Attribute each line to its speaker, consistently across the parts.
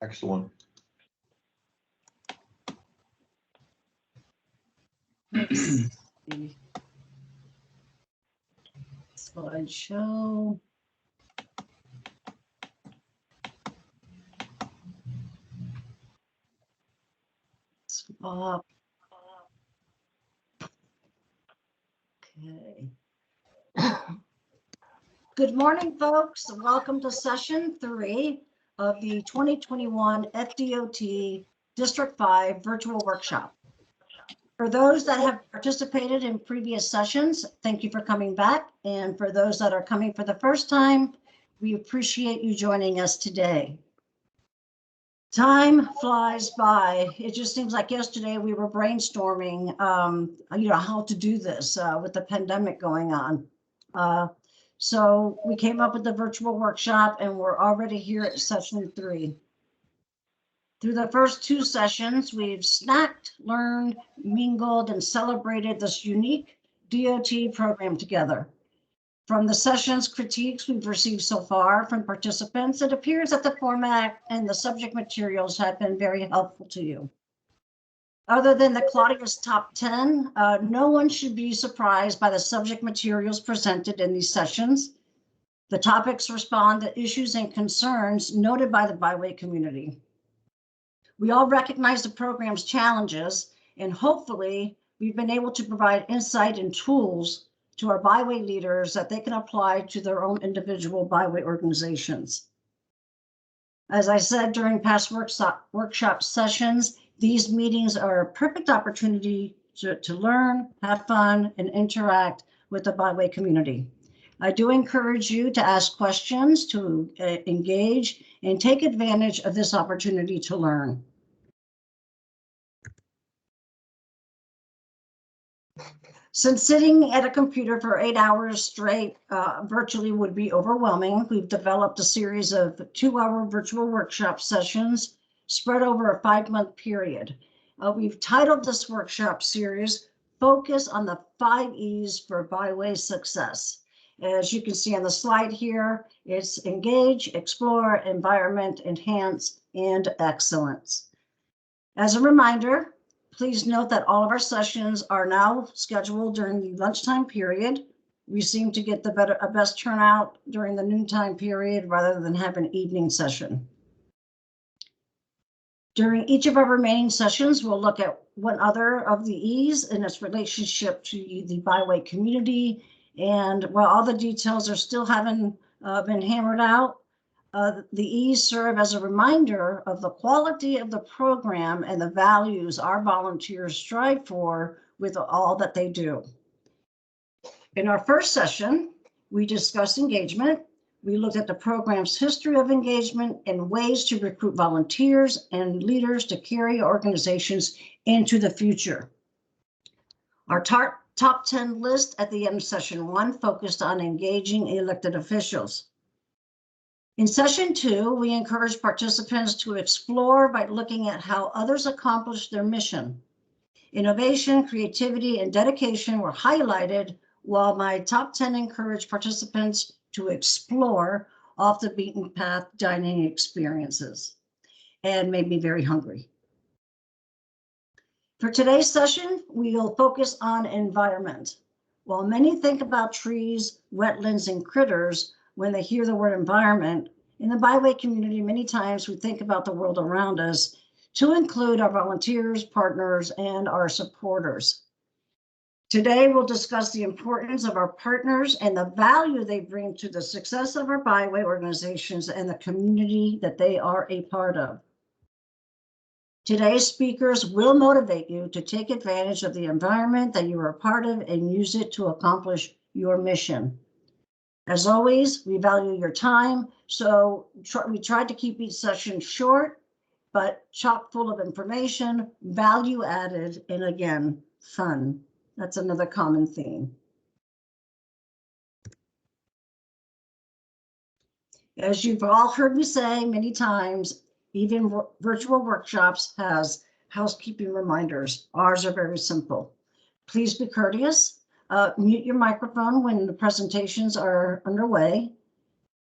Speaker 1: Excellent.
Speaker 2: Let's see. Slideshow. Swap. Okay. Good morning, folks. Welcome to session 3 of the 2021 FDOT District 5 virtual workshop. For those that have participated in previous sessions, thank you for coming back. And for those that are coming for the first time, we appreciate you joining us today. Time flies by. It just seems like yesterday we were brainstorming, how to do this with the pandemic going on. So we came up with the virtual workshop and we're already here at session 3. Through the first 2 sessions, we've snacked, learned, mingled, and celebrated this unique DOT program together. From the sessions critiques we've received so far from participants, it appears that the format and the subject materials have been very helpful to you. Other than the Claudia's top 10, no one should be surprised by the subject materials presented in these sessions. The topics respond to issues and concerns noted by the Byway community. We all recognize the program's challenges, and hopefully we've been able to provide insight and tools to our Byway leaders that they can apply to their own individual Byway organizations. As I said during past workshop sessions, these meetings are a perfect opportunity to learn, have fun, and interact with the Byway community. I do encourage you to ask questions, to engage, and take advantage of this opportunity to learn. Since sitting at a computer for 8 hours straight virtually would be overwhelming, we've developed a series of 2-hour virtual workshop sessions spread over a 5-month period. We've titled this workshop series, Focus on the 5 E's for Byway Success. As you can see on the slide here, it's engage, explore, environment, enhance, and excellence. As a reminder, please note that all of our sessions are now scheduled during the lunchtime period. We seem to get the best turnout during the noontime period rather than have an evening session. During each of our remaining sessions, we'll look at one other of the E's and its relationship to the Byway community. And while all the details are still haven't been hammered out, the E's serve as a reminder of the quality of the program and the values our volunteers strive for with all that they do. In our first session, we discussed engagement. We looked at the program's history of engagement and ways to recruit volunteers and leaders to carry organizations into the future. Our top 10 list at the end of session 1 focused on engaging elected officials. In session 2, we encourage participants to explore by looking at how others accomplish their mission. Innovation, creativity, and dedication were highlighted, while my top 10 encouraged participants to explore off the beaten path dining experiences and made me very hungry. For today's session, we'll focus on environment. While many think about trees, wetlands, and critters when they hear the word environment, in the Byway community, many times we think about the world around us to include our volunteers, partners, and our supporters. Today, we'll discuss the importance of our partners and the value they bring to the success of our Byway organizations and the community that they are a part of. Today's speakers will motivate you to take advantage of the environment that you are a part of and use it to accomplish your mission. As always, we value your time, so we tried to keep each session short, but chock full of information, value added, and again, fun. That's another common theme. As you've all heard me say many times, even virtual workshops has housekeeping reminders. Ours are very simple. Please be courteous. Mute your microphone when the presentations are underway.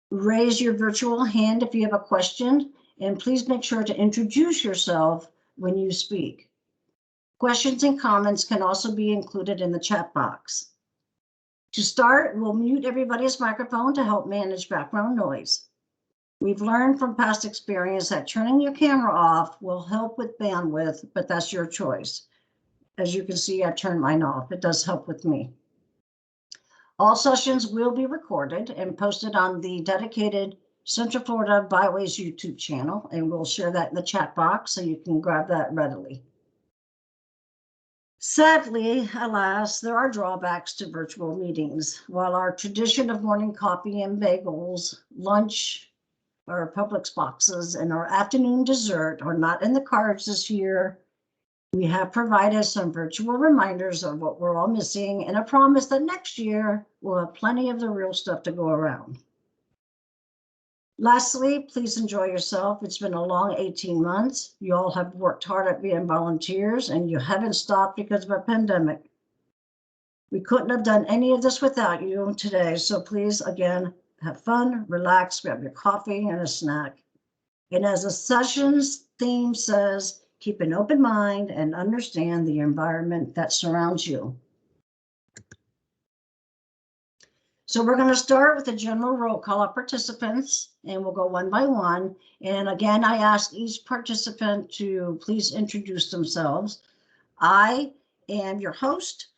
Speaker 2: Raise your virtual hand if you have a question, and please make sure to introduce yourself when you speak. Questions and comments can also be included in the chat box. To start, we'll mute everybody's microphone to help manage background noise. We've learned from past experience that turning your camera off will help with bandwidth, but that's your choice. As you can see, I turned mine off. It does help with me. All sessions will be recorded and posted on the dedicated Central Florida Byways YouTube channel, and we'll share that in the chat box so you can grab that readily. Sadly, alas, there are drawbacks to virtual meetings. While our tradition of morning coffee and bagels, lunch, our Publix boxes, and our afternoon dessert are not in the cards this year, we have provided some virtual reminders of what we're all missing and a promise that next year we'll have plenty of the real stuff to go around. Lastly, please enjoy yourself. It's been a long 18 months. You all have worked hard at being volunteers and you haven't stopped because of a pandemic. We couldn't have done any of this without you today. So please, again, have fun, relax, grab your coffee and a snack. And as the session's theme says, keep an open mind and understand the environment that surrounds you. So we're going to start with a general roll call of participants, and we'll go one by one. And again, I ask each participant to please introduce themselves. I am your host,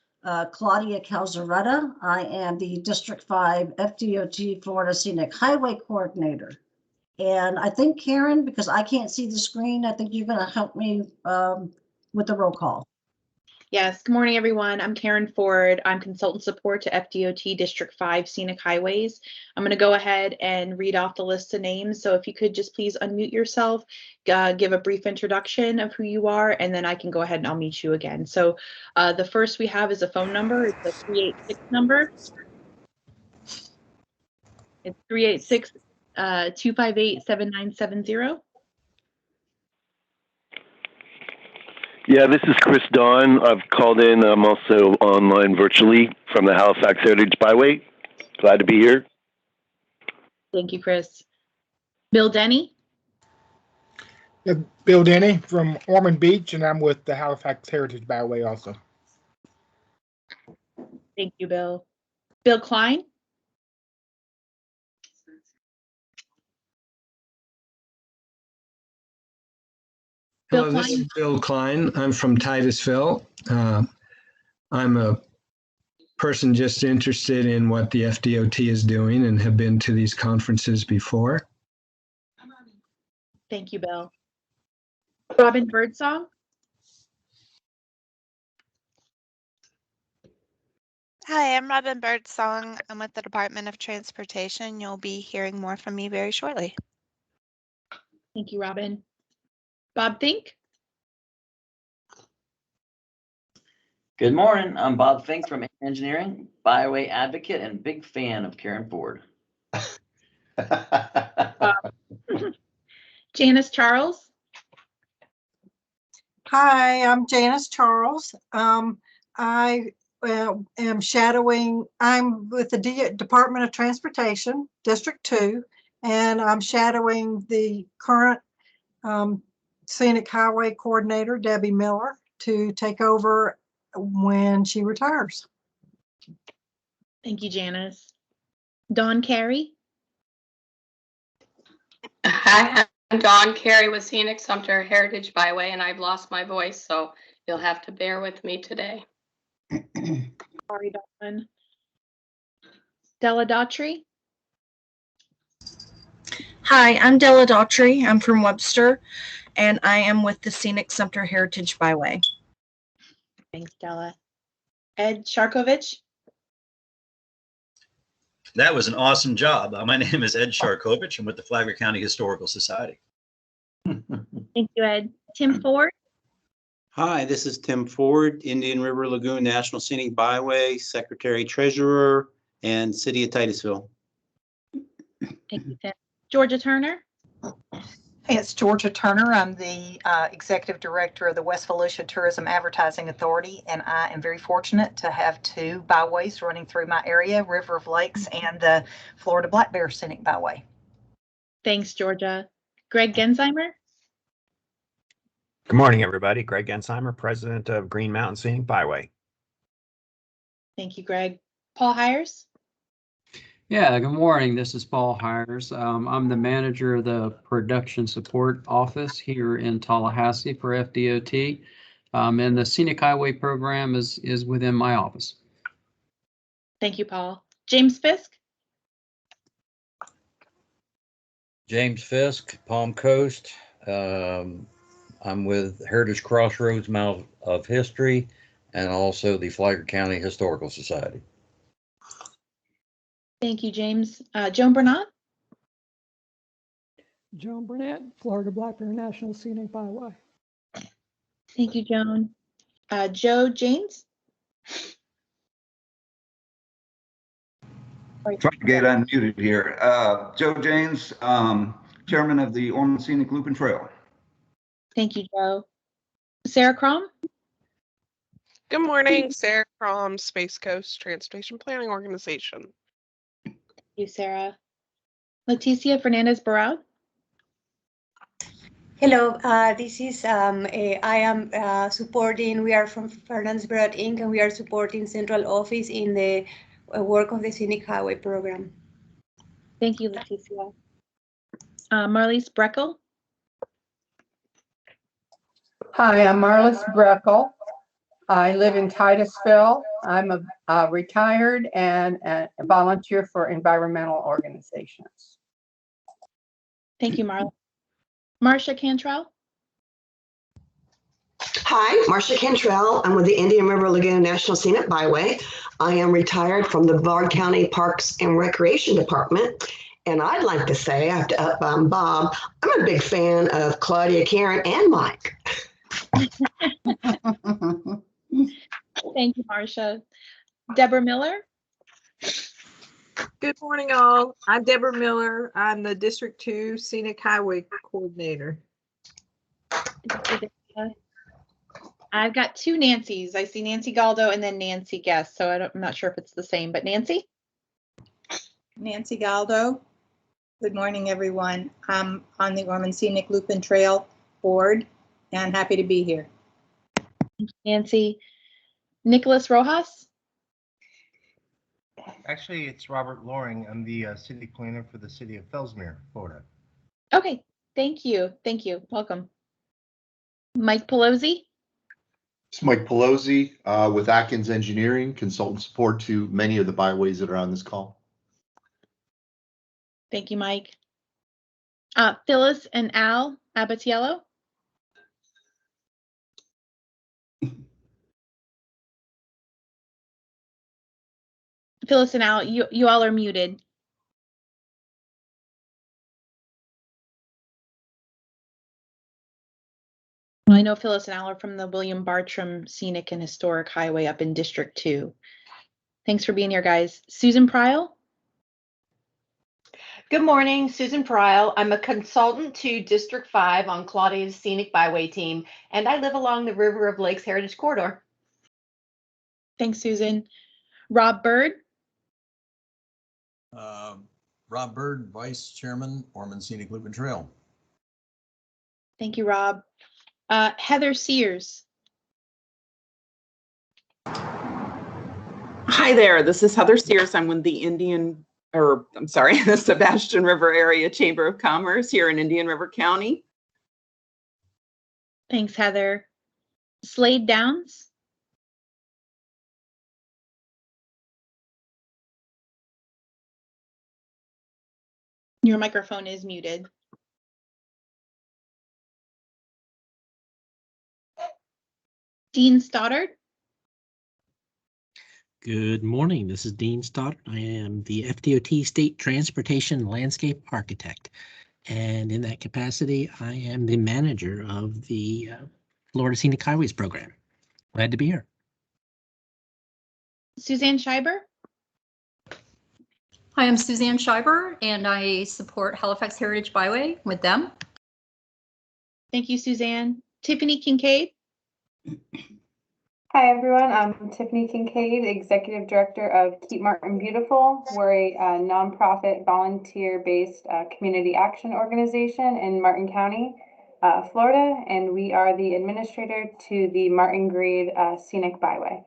Speaker 2: Claudia Calzaretta. I am the District 5 FDOT Florida Scenic Highway Coordinator. And I think, Karen, because I can't see the screen, I think you're going to help me with the roll call.
Speaker 1: Yes. Good morning, everyone. I'm Karen Ford. I'm consultant support to FDOT District 5 Scenic Highways. I'm going to go ahead and read off the list of names. So if you could just please unmute yourself, give a brief introduction of who you are, and then I can go ahead and I'll meet you again. So the first we have is a phone number. It's a 386 number. It's 386-258-7970.
Speaker 3: Yeah, this is Chris Dawn. I've called in. I'm also online virtually from the Halifax Heritage Byway. Glad to be here.
Speaker 1: Thank you, Chris. Bill Denny.
Speaker 4: Bill Denny from Ormond Beach, and I'm with the Halifax Heritage Byway also.
Speaker 1: Thank you, Bill. Bill Klein.
Speaker 5: Hello, this is Bill Klein. I'm from Titusville. I'm a person just interested in what the FDOT is doing and have been to these conferences before.
Speaker 1: Thank you, Bill. Robin Birdsong.
Speaker 6: Hi, I'm Robin Birdsong. I'm with the Department of Transportation. You'll be hearing more from me very shortly.
Speaker 1: Thank you, Robin. Bob Fink.
Speaker 7: Good morning. I'm Bob Fink from Engineering, Byway advocate, and big fan of Karen Ford.
Speaker 1: Janice Charles.
Speaker 8: Hi, I'm Janice Charles. I am shadowing, I'm with the Department of Transportation, District 2, and I'm shadowing the current Scenic Highway Coordinator, Debbie Miller, to take over when she retires.
Speaker 1: Thank you, Janice. Dawn Carey.
Speaker 9: Hi, I'm Dawn Carey with Scenic Sumter Heritage Byway, and I've lost my voice, so you'll have to bear with me today.
Speaker 1: Sorry, Dawn. Della Daughtry.
Speaker 10: Hi, I'm Della Daughtry. I'm from Webster, and I am with the Scenic Sumter Heritage Byway.
Speaker 1: Thanks, Della. Ed Sharkovich.
Speaker 11: That was an awesome job. My name is Ed Sharkovich. I'm with the Flagler County Historical Society.
Speaker 1: Thank you, Ed. Tim Ford.
Speaker 12: Hi, this is Tim Ford, Indian River Lagoon National Scenic Byway, Secretary Treasurer, and City of Titusville.
Speaker 1: Thank you, Tim. Georgia Turner.
Speaker 13: Hey, it's Georgia Turner. I'm the Executive Director of the West Volusia Tourism Advertising Authority, and I am very fortunate to have two byways running through my area, River of Lakes and the Florida Black Bear Scenic Byway.
Speaker 1: Thanks, Georgia. Greg Gensheimer.
Speaker 14: Good morning, everybody. Greg Gensheimer, president of Green Mountain Scenic Byway.
Speaker 1: Thank you, Greg. Paul Hires.
Speaker 15: Yeah, good morning. This is Paul Hires. I'm the manager of the production support office here in Tallahassee for FDOT. And the Scenic Highway program is within my office.
Speaker 1: Thank you, Paul. James Fisk.
Speaker 16: James Fisk, Palm Coast. I'm with Heritage Crossroads Mount of History and also the Flagler County Historical Society.
Speaker 1: Thank you, James. Joan Burnett.
Speaker 17: Joan Burnett, Florida Blackberry National Scenic Byway.
Speaker 1: Thank you, Joan. Joe James.
Speaker 18: Trying to get unmuted here. Joe James, chairman of the Ormond Scenic Loop and Trail.
Speaker 1: Thank you, Joe. Sarah Crom.
Speaker 19: Good morning, Sarah Crom, Space Coast Transportation Planning Organization.
Speaker 1: Thank you, Sarah. Leticia Fernandez Barao.
Speaker 20: Hello, this is, I am supporting, we are from Fernandez Barao Inc. and we are supporting central office in the work of the Scenic Highway program.
Speaker 1: Thank you, Leticia. Marlise Breckel.
Speaker 21: Hi, I'm Marlis Breckel. I live in Titusville. I'm a retired and a volunteer for environmental organizations.
Speaker 1: Thank you, Marla. Marcia Cantrell.
Speaker 22: Hi, Marcia Cantrell. I'm with the Indian River Lagoon National Scenic Byway. I am retired from the Bard County Parks and Recreation Department. And I'd like to say, after Bob, I'm a big fan of Claudia, Karen, and Mike.
Speaker 1: Thank you, Marcia. Deborah Miller.
Speaker 23: Good morning, all. I'm Deborah Miller. I'm the District 2 Scenic Highway Coordinator.
Speaker 1: I've got two Nancys. I see Nancy Galdo and then Nancy Guest, so I'm not sure if it's the same, but Nancy?
Speaker 24: Nancy Galdo. Good morning, everyone. I'm on the Ormond Scenic Loop and Trail board and happy to be here.
Speaker 1: Nancy. Nicholas Rojas.
Speaker 25: Actually, it's Robert Loring. I'm the city planner for the city of Fellsmere, Florida.
Speaker 1: Okay, thank you. Thank you. Welcome. Mike Pelosi.
Speaker 26: It's Mike Pelosi with Atkins Engineering, consultant support to many of the byways that are on this call.
Speaker 1: Thank you, Mike. Phyllis and Al Abatiello. Phyllis and Al, you all are muted. Well, I know Phyllis and Al are from the William Bartram Scenic and Historic Highway up in District 2. Thanks for being here, guys. Susan Pryl.
Speaker 27: Good morning, Susan Pryl. I'm a consultant to District 5 on Claudia's Scenic Byway team, and I live along the River of Lakes Heritage Corridor.
Speaker 1: Thanks, Susan. Rob Bird.
Speaker 28: Rob Bird, Vice Chairman, Ormond Scenic Loop and Trail.
Speaker 1: Thank you, Rob. Heather Sears.
Speaker 29: Hi there, this is Heather Sears. I'm with the the Sebastian River Area Chamber of Commerce here in Indian River County.
Speaker 1: Thanks, Heather. Slade Downs. Your microphone is muted. Dean Stoddard.
Speaker 30: Good morning. This is Dean Stoddard. I am the FDOT State Transportation Landscape Architect. And in that capacity, I am the manager of the Florida Scenic Highways program. Glad to be here.
Speaker 1: Suzanne Scheiber.
Speaker 31: Hi, I'm Suzanne Scheiber, and I support Halifax Heritage Byway with them.
Speaker 1: Thank you, Suzanne. Tiffany Kincaid.
Speaker 2: Hi, everyone. I'm Tiffany Kincaid, Executive Director of Keep Martin Beautiful. We're a nonprofit, volunteer-based community action organization in Martin County, Florida, and we are the administrator to the Martin Grade Scenic Byway.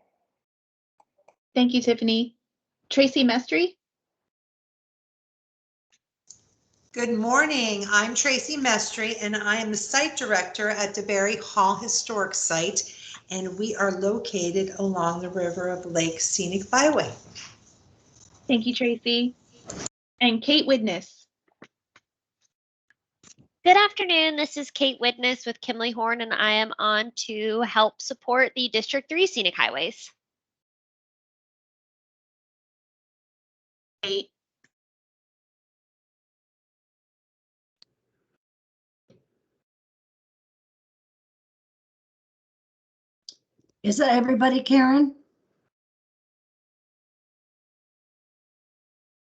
Speaker 1: Thank you, Tiffany. Tracy Mestry.
Speaker 3: Good morning. I'm Tracy Mestry, and I am the site director at DeBerry Hall Historic Site, and we are located along the River of Lake Scenic Byway.
Speaker 1: Thank you, Tracy. And Kate Widness.
Speaker 4: Good afternoon. This is Kate Widness with Kimley Horn, and I am on to help support the District 3 Scenic Highways.
Speaker 1: Kate.
Speaker 5: Is that everybody, Karen?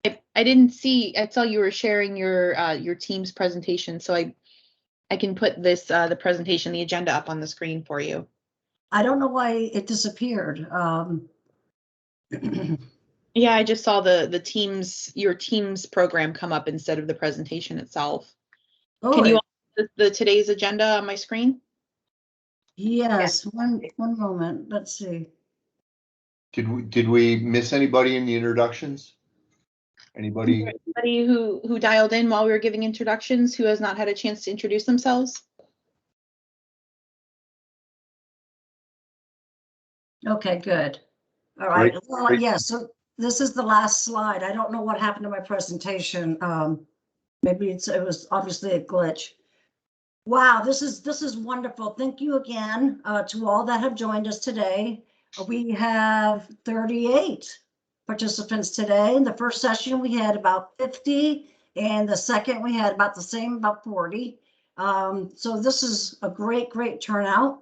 Speaker 1: I didn't see. I saw you were sharing your team's presentation, so I can put this the presentation, the agenda up on the screen for you.
Speaker 5: I don't know why it disappeared.
Speaker 1: Yeah, I just saw your team's program come up instead of the presentation itself.
Speaker 5: Oh,
Speaker 1: Can you the today's agenda on my screen?
Speaker 5: Yes, one moment. Let's see.
Speaker 26: Did we miss anybody in the introductions? Anybody
Speaker 1: who dialed in while we were giving introductions who has not had a chance to introduce themselves?
Speaker 5: Okay, good. All right.
Speaker 26: Great.
Speaker 5: Well, yeah, so this is the last slide. I don't know what happened to my presentation. Maybe it was obviously a glitch. Wow, this is wonderful. Thank you again to all that have joined us today. We have 38 participants today. In the first session, we had about 50, and the second we had about the same, about 40. So this is a great turnout.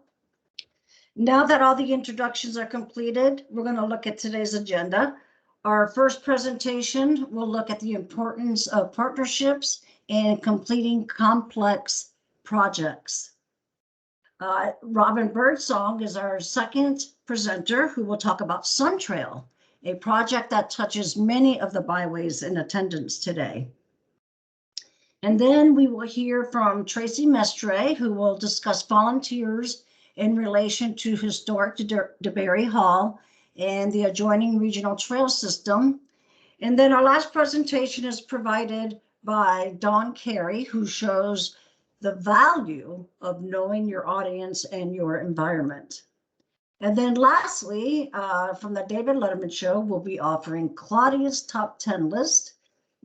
Speaker 5: Now that all the introductions are completed, we're going to look at today's agenda. Our first presentation will look at the importance of partnerships and completing complex projects. Robin Birdsong is our second presenter, who will talk about Sun Trail, a project that touches many of the byways in attendance today. And then we will hear from Tracy Mestre, who will discuss volunteers in relation to historic DeBerry Hall and the adjoining regional trail system. And then our last presentation is provided by Dawn Carey, who shows the value of knowing your audience and your environment. And then lastly, from the David Letterman Show, we'll be offering Claudia's Top 10 list.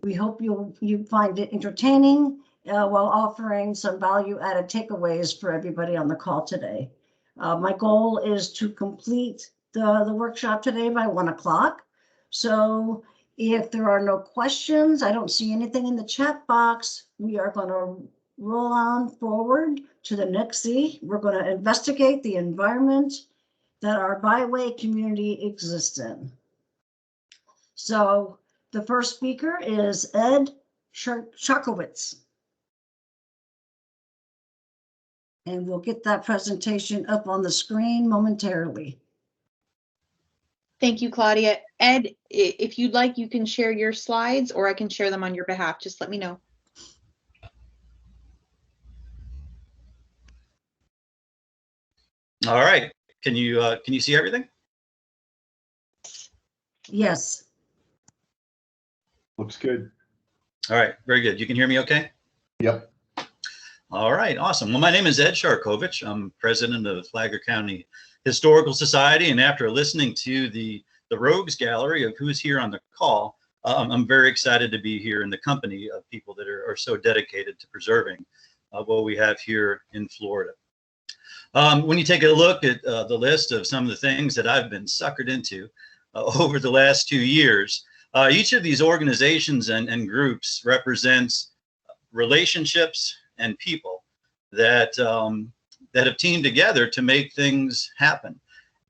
Speaker 5: We hope you find it entertaining while offering some value-added takeaways for everybody on the call today. My goal is to complete the workshop today by 1 o'clock. So if there are no questions, I don't see anything in the chat box, we are going to roll on forward to the next C. We're going to investigate the environment that our byway community exists in. So the first speaker is Ed Sharkovich. And we'll get that presentation up on the screen momentarily.
Speaker 1: Thank you, Claudia. Ed, if you'd like, you can share your slides or I can share them on your behalf. Just let me know.
Speaker 5: All right. Can you see everything? Yes.
Speaker 26: Looks good.
Speaker 5: All right. Very good. You can hear me okay?
Speaker 26: Yep.
Speaker 5: All right. Awesome. Well, my name is Ed Sharkovich. I'm president of the Flagler County Historical Society. And after listening to the rogues gallery of who's here on the call, I'm very excited to be here in the company of people that are so dedicated to preserving what we have here in Florida. When you take a look at the list of some of the things that I've been suckered into over the last 2 years, each of these organizations and groups represents relationships and people that have teamed together to make things happen.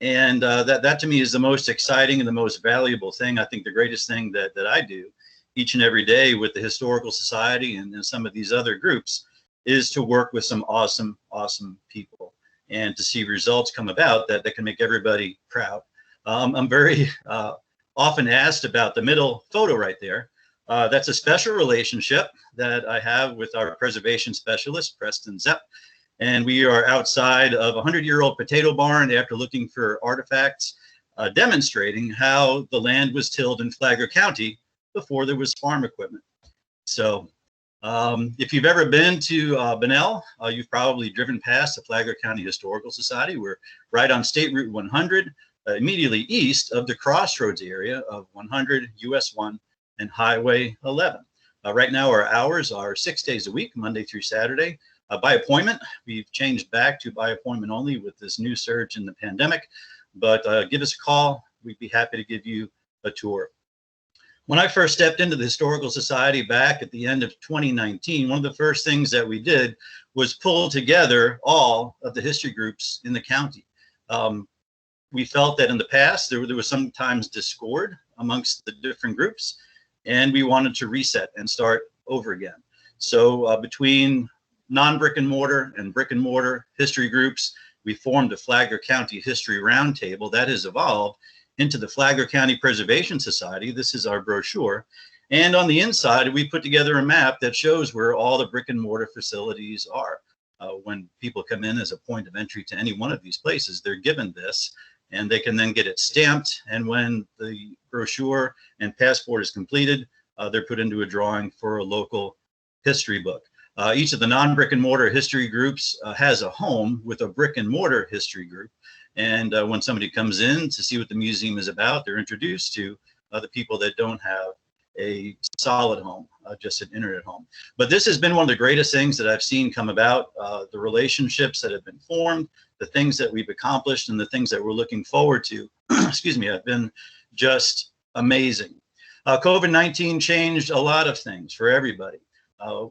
Speaker 5: And that to me is the most exciting and the most valuable thing. I think the greatest thing that I do each and every day with the Historical Society and some of these other groups is to work with some awesome people.
Speaker 6: and to see results come about that can make everybody proud. I'm very often asked about the middle photo right there. That's a special relationship that I have with our preservation specialist, Preston Zepp. And we are outside of a 100-year-old potato barn after looking for artifacts demonstrating how the land was tilled in Flagler County before there was farm equipment. So if you've ever been to Bunnell, you've probably driven past the Flagler County Historical Society. We're right on State Route 100, immediately east of the crossroads area of 100 US 1 and Highway 11. Right now, our hours are 6 days a week, Monday through Saturday. By appointment, we've changed back to by appointment only with this new surge in the pandemic, but give us a call. We'd be happy to give you a tour. When I first stepped into the Historical Society back at the end of 2019, one of the first things that we did was pull together all of the history groups in the county. We felt that in the past, there was sometimes discord amongst the different groups, and we wanted to reset and start over again. So between non-brick and mortar and brick and mortar history groups, we formed a Flagler County History Roundtable that has evolved into the Flagler County Preservation Society. This is our brochure. And on the inside, we put together a map that shows where all the brick and mortar facilities are. When people come in as a point of entry to any one of these places, they're given this, and they can then get it stamped. And when the brochure and passport is completed, they're put into a drawing for a local history book. Each of the non-brick and mortar history groups has a home with a brick and mortar history group. And when somebody comes in to see what the museum is about, they're introduced to the people that don't have a solid home, just an internet home. But this has been one of the greatest things that I've seen come about. The relationships that have been formed, the things that we've accomplished, and the things that we're looking forward to, excuse me, have been just amazing. COVID-19 changed a lot of things for everybody.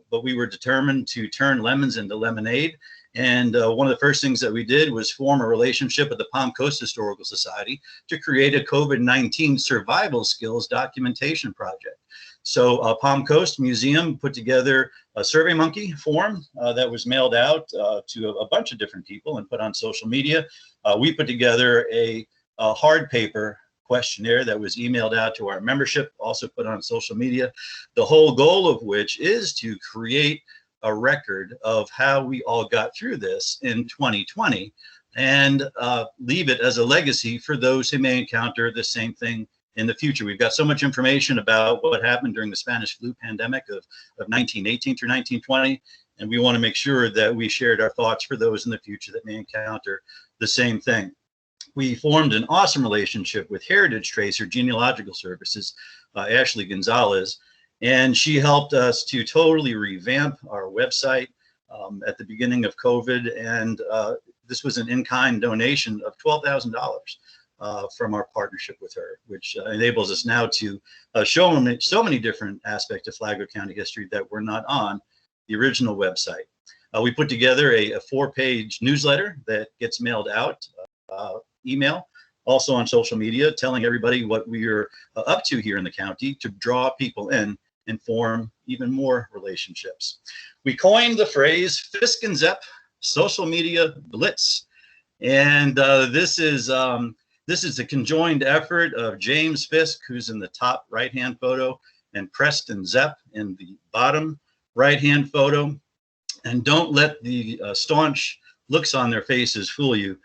Speaker 6: But we were determined to turn lemons into lemonade. And one of the first things that we did was form a relationship with the Palm Coast Historical Society to create a COVID-19 survival skills documentation project. So Palm Coast Museum put together a SurveyMonkey form that was mailed out to a bunch of different people and put on social media. We put together a hard paper questionnaire that was emailed out to our membership, also put on social media, the whole goal of which is to create a record of how we all got through this in 2020 and leave it as a legacy for those who may encounter the same thing in the future. We've got so much information about what happened during the Spanish flu pandemic of 1918 through 1920, and we want to make sure that we shared our thoughts for those in the future that may encounter the same thing. We formed an awesome relationship with Heritage Tracer Genealogical Services, Ashley Gonzalez, and she helped us to totally revamp our website at the beginning of COVID. And this was an in-kind donation of $12,000 from our partnership with her, which enables us now to show so many different aspects of Flagler County history that were not on the original website. We put together a 4-page newsletter that gets mailed out, email, also on social media, telling everybody what we are up to here in the county to draw people in and form even more relationships. We coined the phrase Fisk and Zepp Social Media Blitz. And this is a conjoined effort of James Fisk, who's in the top right-hand photo, and Preston Zepp in the bottom right-hand photo. And don't let the staunch looks on their faces fool you.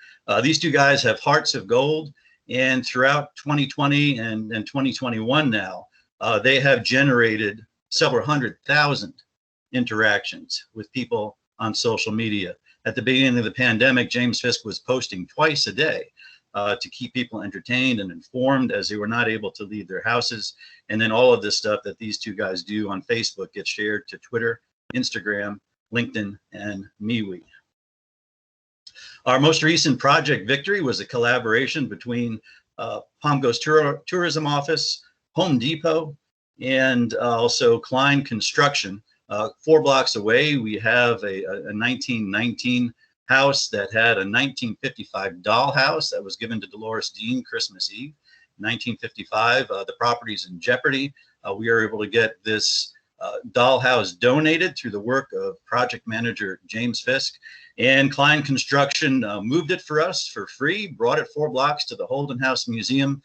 Speaker 6: These two guys have hearts of gold, and throughout 2020 and 2021 now, they have generated several 100,000 interactions with people on social media. At the beginning of the pandemic, James Fisk was posting twice a day to keep people entertained and informed as they were not able to leave their houses. And then all of this stuff that these two guys do on Facebook gets shared to Twitter, Instagram, LinkedIn, and MeWe. Our most recent project victory was a collaboration between Palm Coast Tourism Office, Home Depot, and also Klein Construction. 4 blocks away, we have a 1919 house that had a 1955 dollhouse that was given to Dolores Dean Christmas Eve, 1955. The property's in jeopardy. We are able to get this dollhouse donated through the work of project manager James Fisk. And Klein Construction moved it for us for free, brought it 4 blocks to the Holden House Museum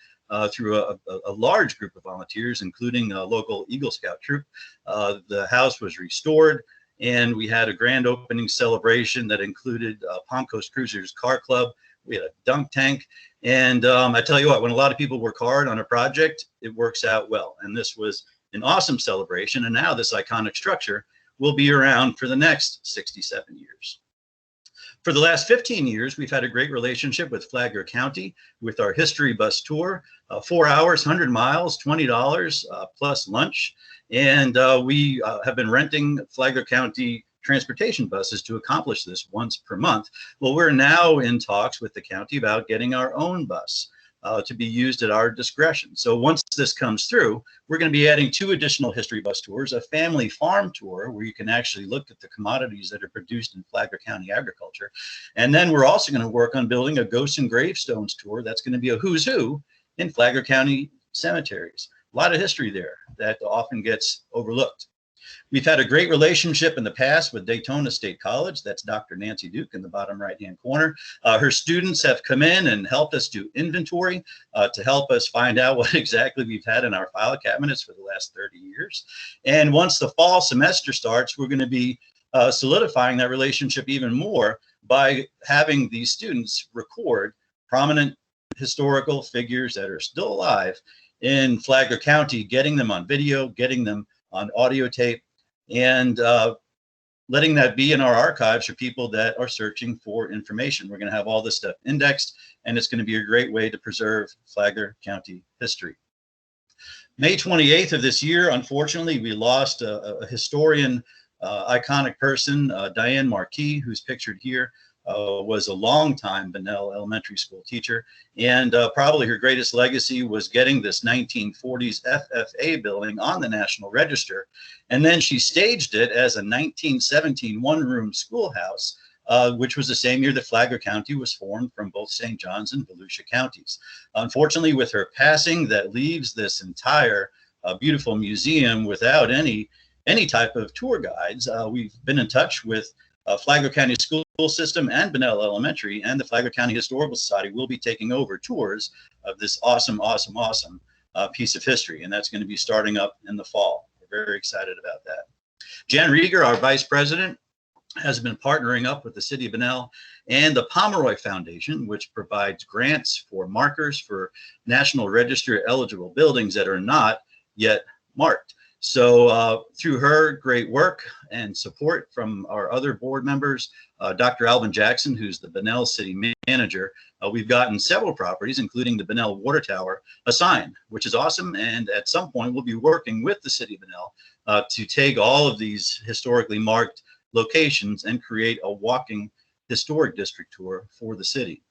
Speaker 6: through a large group of volunteers, including a local Eagle Scout troop. The house was restored, and we had a grand opening celebration that included Palm Coast Cruisers Car Club. We had a dunk tank. And I tell you what, when a lot of people work hard on a project, it works out well. And this was an awesome celebration. And now this iconic structure will be around for the next 67 years. For the last 15 years, we've had a great relationship with Flagler County with our history bus tour, 4 hours, 100 miles, $20 plus lunch. And we have been renting Flagler County transportation buses to accomplish this once per month. Well, we're now in talks with the county about getting our own bus to be used at our discretion. So once this comes through, we're going to be adding 2 additional history bus tours, a family farm tour where you can actually look at the commodities that are produced in Flagler County agriculture. And then we're also going to work on building a ghosts and gravestones tour. That's going to be a who's who in Flagler County cemeteries. A lot of history there that often gets overlooked. We've had a great relationship in the past with Daytona State College. That's Dr. Nancy Duke in the bottom right-hand corner. Her students have come in and helped us do inventory to help us find out what exactly we've had in our file cabinets for the last 30 years. And once the fall semester starts, we're going to be solidifying that relationship even more by having these students record prominent historical figures that are still alive in Flagler County, getting them on video, getting them on audio tape, and letting that be in our archives for people that are searching for information. We're going to have all this stuff indexed, and it's going to be a great way to preserve Flagler County history. May 28th of this year, unfortunately, we lost a historian, iconic person, Diane Marquis, who's pictured here. Was a longtime Bunnell Elementary School teacher, and probably her greatest legacy was getting this 1940s FFA building on the National Register. And then she staged it as a 1917 one-room schoolhouse, which was the same year that Flagler County was formed from both St. John's and Volusia counties. Unfortunately, with her passing, that leaves this entire beautiful museum without any type of tour guides. We've been in touch with Flagler County School System and Bunnell Elementary, and the Flagler County Historical Society will be taking over tours of this awesome piece of history, and that's going to be starting up in the fall. We're very excited about that. Jan Rieger, our vice president, has been partnering up with the City of Bunnell and the Pomeroy Foundation, which provides grants for markers for National Register eligible buildings that are not yet marked. So through her great work and support from our other board members, Dr. Alvin Jackson, who's the Bunnell City Manager, we've gotten several properties, including the Bunnell Water Tower, assigned, which is awesome. And at some point, we'll be working with the City of Bunnell to take all of these historically marked locations and create a walking historic district tour for the city.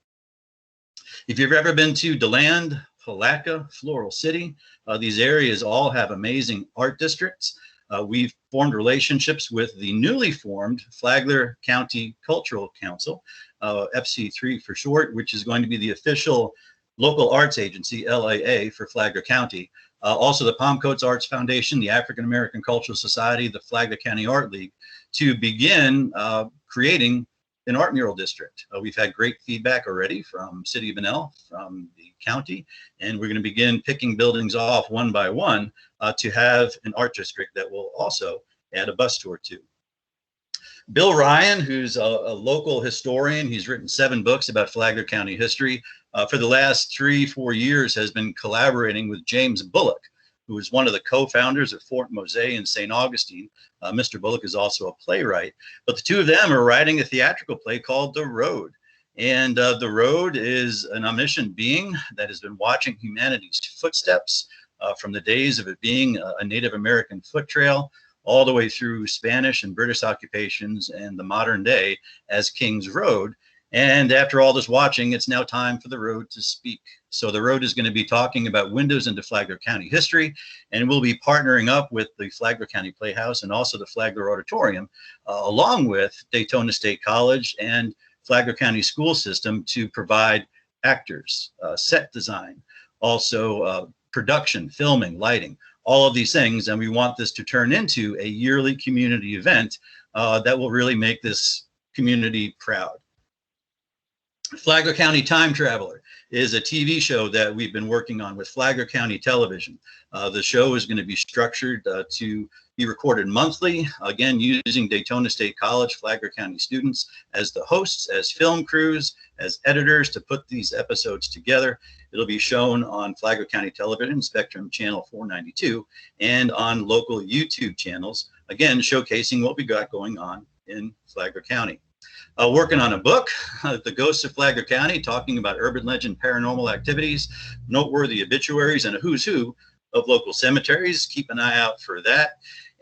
Speaker 6: If you've ever been to DeLand, Palatka, Floral City, these areas all have amazing art districts. We've formed relationships with the newly formed Flagler County Cultural Council, FC3 for short, which is going to be the official local arts agency, LAA, for Flagler County. Also the Palm Coast Arts Foundation, the African American Cultural Society, the Flagler County Art League, to begin creating an art mural district. We've had great feedback already from City of Bunnell, from the county, and we're going to begin picking buildings off one by one to have an art district that will also add a bus tour to. Bill Ryan, who's a local historian, he's written 7 books about Flagler County history. For the last 3-4 years has been collaborating with James Bullock, who is one of the co-founders of Fort Mose in St. Augustine. Mr. Bullock is also a playwright, but the two of them are writing a theatrical play called The Road. And The Road is an omniscient being that has been watching humanity's footsteps from the days of it being a Native American foot trail all the way through Spanish and British occupations and the modern day as King's Road. And after all this watching, it's now time for The Road to speak. So The Road is going to be talking about windows into Flagler County history, and we'll be partnering up with the Flagler County Playhouse and also the Flagler Auditorium, along with Daytona State College and Flagler County School System to provide actors, set design, also production, filming, lighting, all of these things. And we want this to turn into a yearly community event that will really make this community proud. Flagler County Time Traveler is a TV show that we've been working on with Flagler County Television. The show is going to be structured to be recorded monthly, again, using Daytona State College Flagler County students as the hosts, as film crews, as editors to put these episodes together. It'll be shown on Flagler County Television, Spectrum Channel 492, and on local YouTube channels, again, showcasing what we got going on in Flagler County. Working on a book, The Ghosts of Flagler County, talking about urban legend, paranormal activities, noteworthy obituaries, and a who's who of local cemeteries. Keep an eye out for that.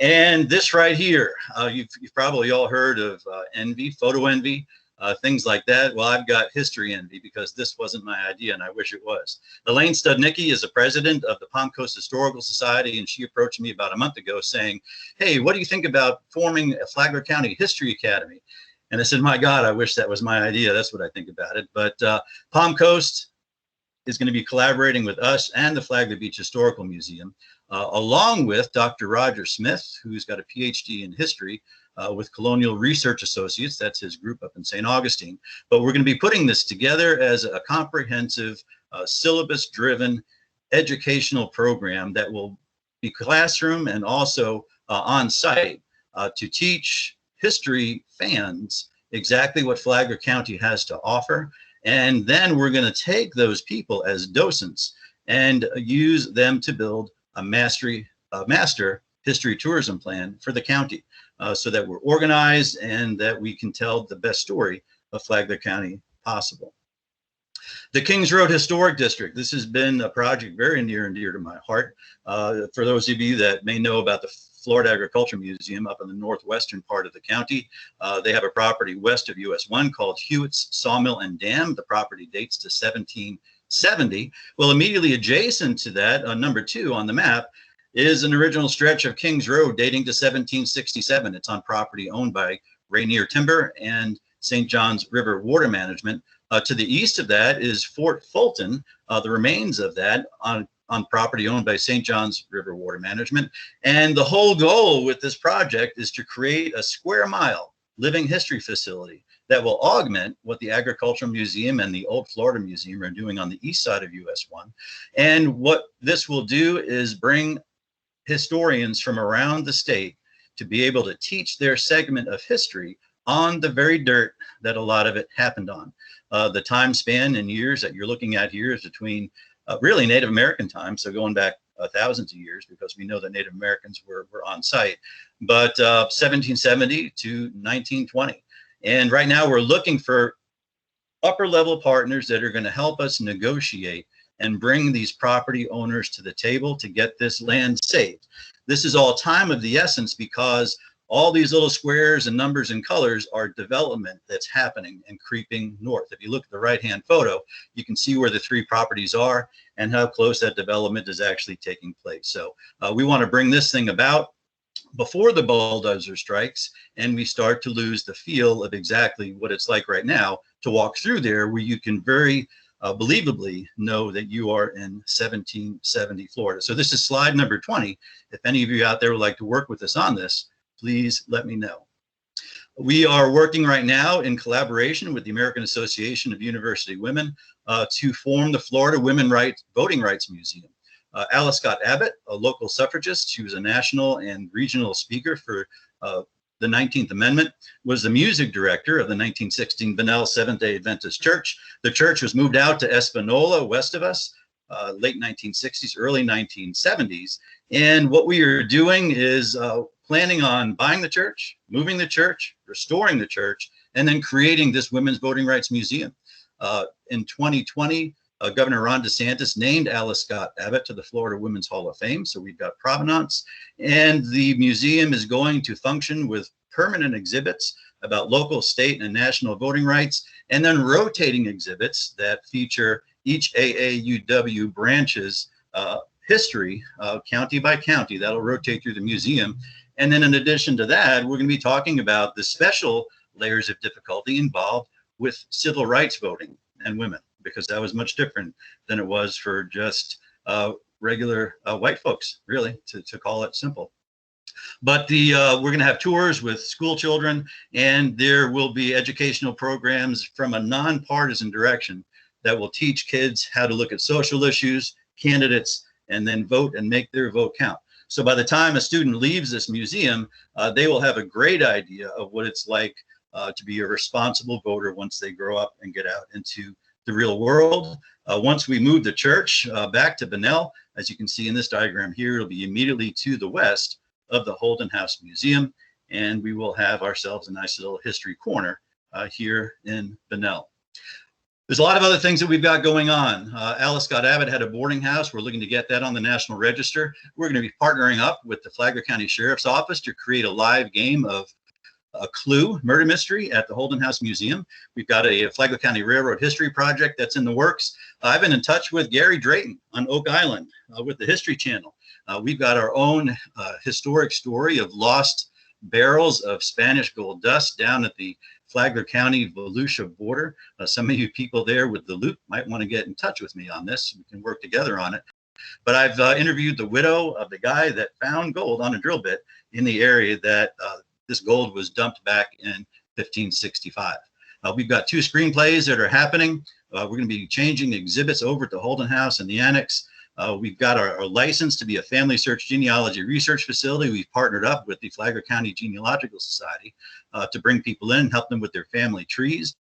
Speaker 6: And this right here, you've probably all heard of envy, photo envy, things like that. Well, I've got history envy because this wasn't my idea and I wish it was. Elaine Studnicki is the president of the Palm Coast Historical Society, and she approached me about a month ago saying, hey, what do you think about forming a Flagler County History Academy? And I said, my God, I wish that was my idea. That's what I think about it. But Palm Coast is going to be collaborating with us and the Flagler Beach Historical Museum, along with Dr. Roger Smith, who's got a PhD in history with Colonial Research Associates. That's his group up in St. Augustine. But we're going to be putting this together as a comprehensive, syllabus-driven educational program that will be classroom and also on-site to teach history fans exactly what Flagler County has to offer. And then we're going to take those people as docents and use them to build a master history tourism plan for the county so that we're organized and that we can tell the best story of Flagler County possible. The Kings Road Historic District. This has been a project very near and dear to my heart. For those of you that may know about the Florida Agriculture Museum up in the northwestern part of the county, they have a property west of US 1 called Hewitt's Sawmill and Dam. The property dates to 1770. Well, immediately adjacent to that, number 2 on the map, is an original stretch of Kings Road dating to 1767. It's on property owned by Rainier Timber and St. John's River Water Management. To the east of that is Fort Fulton, the remains of that on property owned by St. John's River Water Management. And the whole goal with this project is to create a square-mile living history facility that will augment what the Agricultural Museum and the Old Florida Museum are doing on the east side of US 1. And what this will do is bring historians from around the state to be able to teach their segment of history on the very dirt that a lot of it happened on. The time span in years that you're looking at here is between really Native American time, so going back thousands of years, because we know that Native Americans were on site, but 1770 to 1920. And right now we're looking for upper level partners that are going to help us negotiate and bring these property owners to the table to get this land saved. This is all time of the essence because all these little squares and numbers and colors are development that's happening and creeping north. If you look at the right-hand photo, you can see where the 3 properties are and how close that development is actually taking place. So we want to bring this thing about before the bulldozer strikes and we start to lose the feel of exactly what it's like right now to walk through there, where you can very believably know that you are in 1770 Florida. So this is slide number 20. If any of you out there would like to work with us on this, please let me know. We are working right now in collaboration with the American Association of University Women to form the Florida Voting Rights Museum. Alice Scott Abbott, a local suffragist, she was a national and regional speaker for the 19th Amendment, was the music director of the 1916 Bunnell Seventh-day Adventist Church. The church was moved out to Espanola, west of us, late 1960s, early 1970s. And what we are doing is planning on buying the church, moving the church, restoring the church, and then creating this Women's Voting Rights Museum. In 2020, Governor Ron DeSantis named Alice Scott Abbott to the Florida Women's Hall of Fame. So we've got provenance, and the museum is going to function with permanent exhibits about local, state, and national voting rights, and then rotating exhibits that feature each AAUW branch's history, county by county. That'll rotate through the museum. And then in addition to that, we're going to be talking about the special layers of difficulty involved with civil rights voting and women, because that was much different than it was for just regular white folks, really, to call it simple. But we're going to have tours with school children, and there will be educational programs from a nonpartisan direction that will teach kids how to look at social issues, candidates, and then vote and make their vote count. So by the time a student leaves this museum, they will have a great idea of what it's like to be a responsible voter once they grow up and get out into the real world. Once we move the church back to Bunnell, as you can see in this diagram here, it'll be immediately to the west of the Holden House Museum, and we will have ourselves a nice little history corner here in Bunnell. There's a lot of other things that we've got going on. Alice Scott Abbott had a boarding house. We're looking to get that on the National Register. We're going to be partnering up with the Flagler County Sheriff's Office to create a live game of a Clue murder mystery at the Holden House Museum. We've got a Flagler County Railroad history project that's in the works. I've been in touch with Gary Drayton on Oak Island with the History Channel. We've got our own historic story of lost barrels of Spanish gold dust down at the Flagler County Volusia border. Some of you people there with the loop might want to get in touch with me on this. We can work together on it. But I've interviewed the widow of the guy that found gold on a drill bit in the area that this gold was dumped back in 1565. We've got 2 screenplays that are happening. We're going to be changing exhibits over to Holden House and the annex. We've got our license to be a family search genealogy research facility. We've partnered up with the Flagler County Genealogical Society to bring people in and help them with their family trees.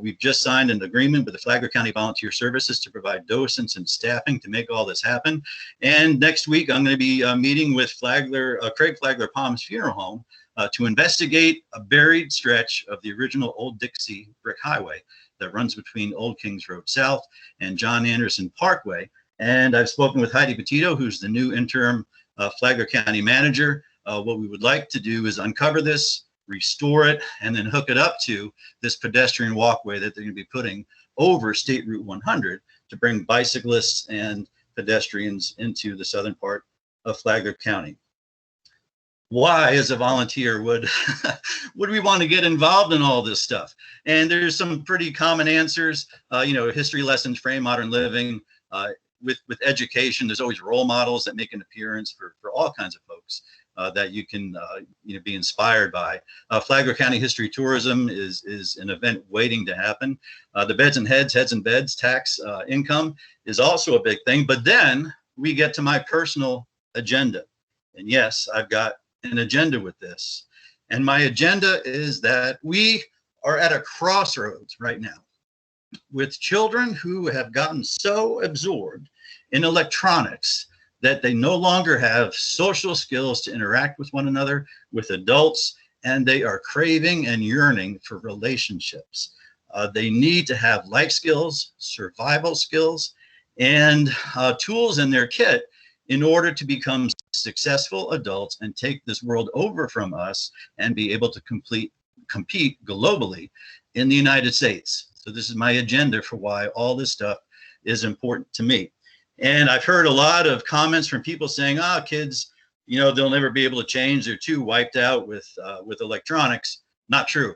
Speaker 6: We've just signed an agreement with the Flagler County Volunteer Services to provide docents and staffing to make all this happen. And next week, I'm going to be meeting with Craig Flagler Palms Funeral Home to investigate a buried stretch of the original Old Dixie Brick Highway that runs between Old Kings Road South and John Anderson Parkway. And I've spoken with Heidi Petito, who's the new interim Flagler County manager. What we would like to do is uncover this, restore it, and then hook it up to this pedestrian walkway that they're going to be putting over State Route 100 to bring bicyclists and pedestrians into the southern part of Flagler County. Why, as a volunteer, would we want to get involved in all this stuff? And there's some pretty common answers. History lessons, frame modern living. With education, there's always role models that make an appearance for all kinds of folks that you can be inspired by. Flagler County History Tourism is an event waiting to happen. The Beds and Heads, Heads and Beds tax income is also a big thing. But then we get to my personal agenda. And yes, I've got an agenda with this. And my agenda is that we are at a crossroads right now with children who have gotten so absorbed in electronics that they no longer have social skills to interact with one another, with adults, and they are craving and yearning for relationships. They need to have life skills, survival skills, and tools in their kit in order to become successful adults and take this world over from us and be able to compete globally in the United States. So this is my agenda for why all this stuff is important to me. And I've heard a lot of comments from people saying, kids, they'll never be able to change. They're too wiped out with electronics. Not true.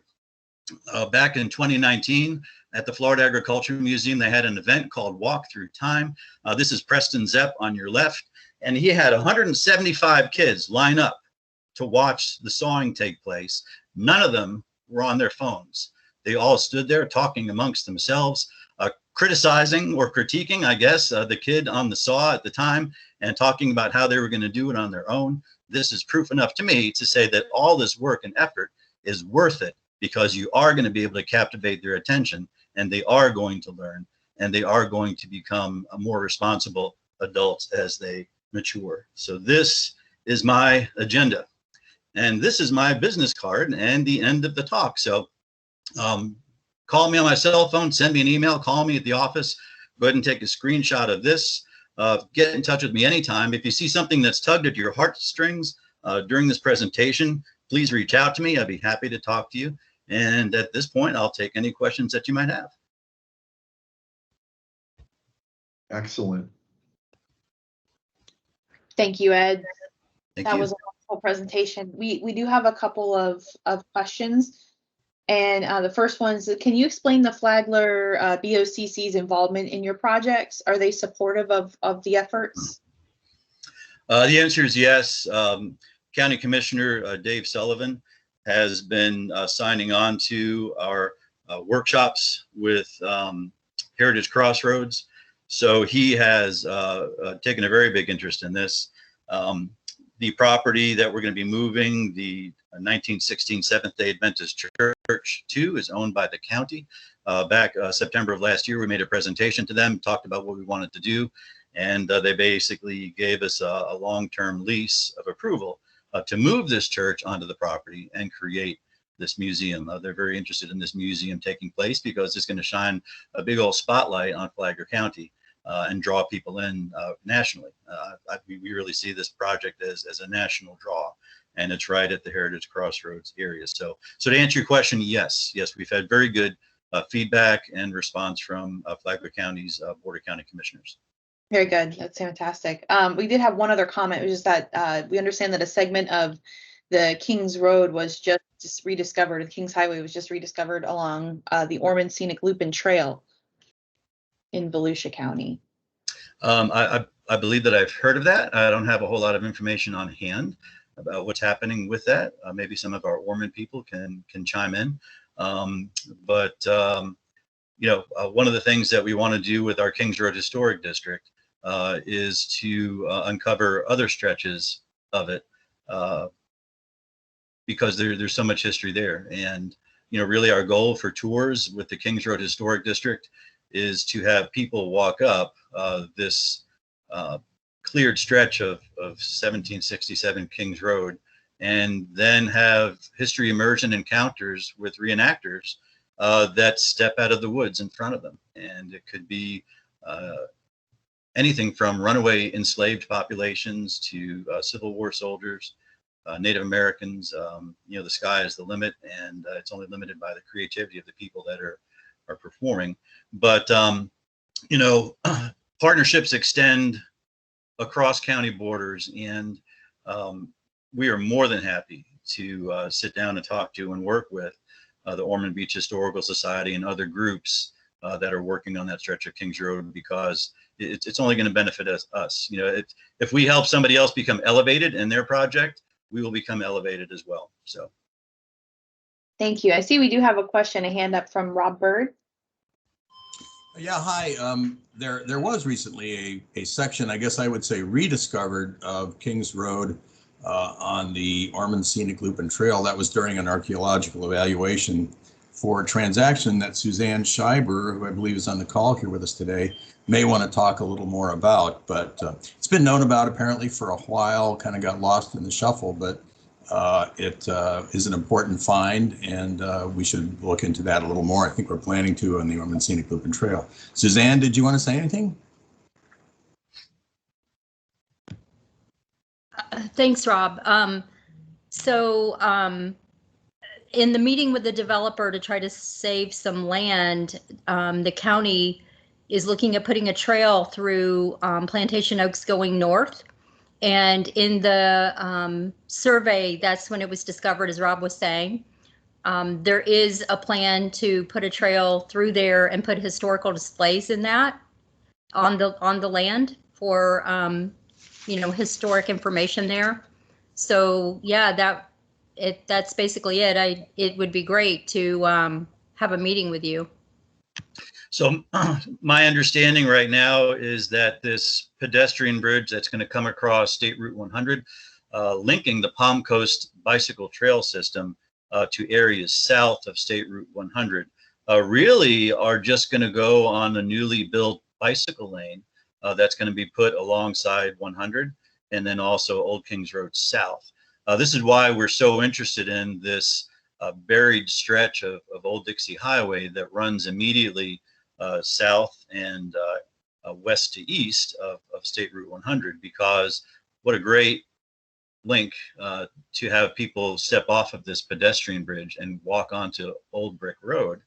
Speaker 6: Back in 2019 at the Florida Agricultural Museum, they had an event called Walk Through Time. This is Preston Zepp on your left. And he had 175 kids line up to watch the sawing take place. None of them were on their phones. They all stood there talking amongst themselves, criticizing or critiquing, I guess, the kid on the saw at the time and talking about how they were going to do it on their own. This is proof enough to me to say that all this work and effort is worth it because you are going to be able to captivate their attention and they are going to learn and they are going to become more responsible adults as they mature. So this is my agenda. And this is my business card and the end of the talk. So call me on my cell phone, send me an email, call me at the office. Go ahead and take a screenshot of this. Get in touch with me anytime. If you see something that's tugged at your heartstrings during this presentation, please reach out to me. I'd be happy to talk to you. And at this point, I'll take any questions that you might have.
Speaker 26: Excellent.
Speaker 1: Thank you, Ed.
Speaker 6: Thank
Speaker 1: that
Speaker 6: you.
Speaker 1: was a wonderful presentation. We do have a couple of questions. And the first one is, can you explain the Flagler BOCC's involvement in your projects? Are they supportive of the efforts?
Speaker 6: The answer is yes. County Commissioner Dave Sullivan has been signing on to our workshops with Heritage Crossroads. So he has taken a very big interest in this. The property that we're going to be moving, the 1916 Seventh-day Adventist Church to, is owned by the county. Back September of last year, we made a presentation to them, talked about what we wanted to do, and they basically gave us a long-term lease of approval to move this church onto the property and create this museum. They're very interested in this museum taking place because it's going to shine a big old spotlight on Flagler County and draw people in nationally. We really see this project as a national draw, and it's right at the Heritage Crossroads area. So to answer your question, yes, we've had very good feedback and response from Flagler County's Board of County Commissioners.
Speaker 1: Very good. That's fantastic. We did have one other comment, which is that we understand that a segment of the Kings Road was just rediscovered. The Kings Highway was just rediscovered along the Ormond Scenic Loop and Trail in Volusia County.
Speaker 6: I believe that I've heard of that. I don't have a whole lot of information on hand about what's happening with that. Maybe some of our Ormond people can chime in. But one of the things that we want to do with our Kings Road Historic District is to uncover other stretches of it because there's so much history there. And really our goal for tours with the Kings Road Historic District is to have people walk up this cleared stretch of 1767 Kings Road, and then have history immersion encounters with reenactors that step out of the woods in front of them. And it could be anything from runaway enslaved populations to Civil War soldiers, Native Americans. The sky is the limit, and it's only limited by the creativity of the people that are performing. But partnerships extend across county borders, and we are more than happy to sit down and talk to and work with the Ormond Beach Historical Society and other groups that are working on that stretch of Kings Road, because it's only going to benefit us. If we help somebody else become elevated in their project, we will become elevated as well. So
Speaker 1: thank you. I see we do have a hand up from Rob Bird.
Speaker 28: Yeah, hi. There was recently a section, I guess I would say rediscovered, of Kings Road on the Ormond Scenic Loop and Trail. That was during an archaeological evaluation for a transaction that Suzanne Scheiber, who I believe is on the call here with us today, may want to talk a little more about. But it's been known about apparently for a while, kind of got lost in the shuffle, but it is an important find, and we should look into that a little more. I think we're planning to on the Ormond Scenic Loop and Trail. Suzanne, did you want to say anything?
Speaker 31: Thanks, Rob. In the meeting with the developer to try to save some land, the county is looking at putting a trail through Plantation Oaks going north. And in the survey, that's when it was discovered, as Rob was saying. There is a plan to put a trail through there and put historical displays in that on the land for historic information there. So yeah, that's basically it. It would be great to have a meeting with you.
Speaker 6: So my understanding right now is that this pedestrian bridge that's going to come across State Route 100, linking the Palm Coast bicycle trail system to areas south of State Route 100, really are just going to go on the newly built bicycle lane that's going to be put alongside 100, and then also Old Kings Road south. This is why we're so interested in this buried stretch of Old Dixie Highway that runs immediately south and west to east of State Route 100, because what a great link to have people step off of this pedestrian bridge and walk onto Old Brick Road.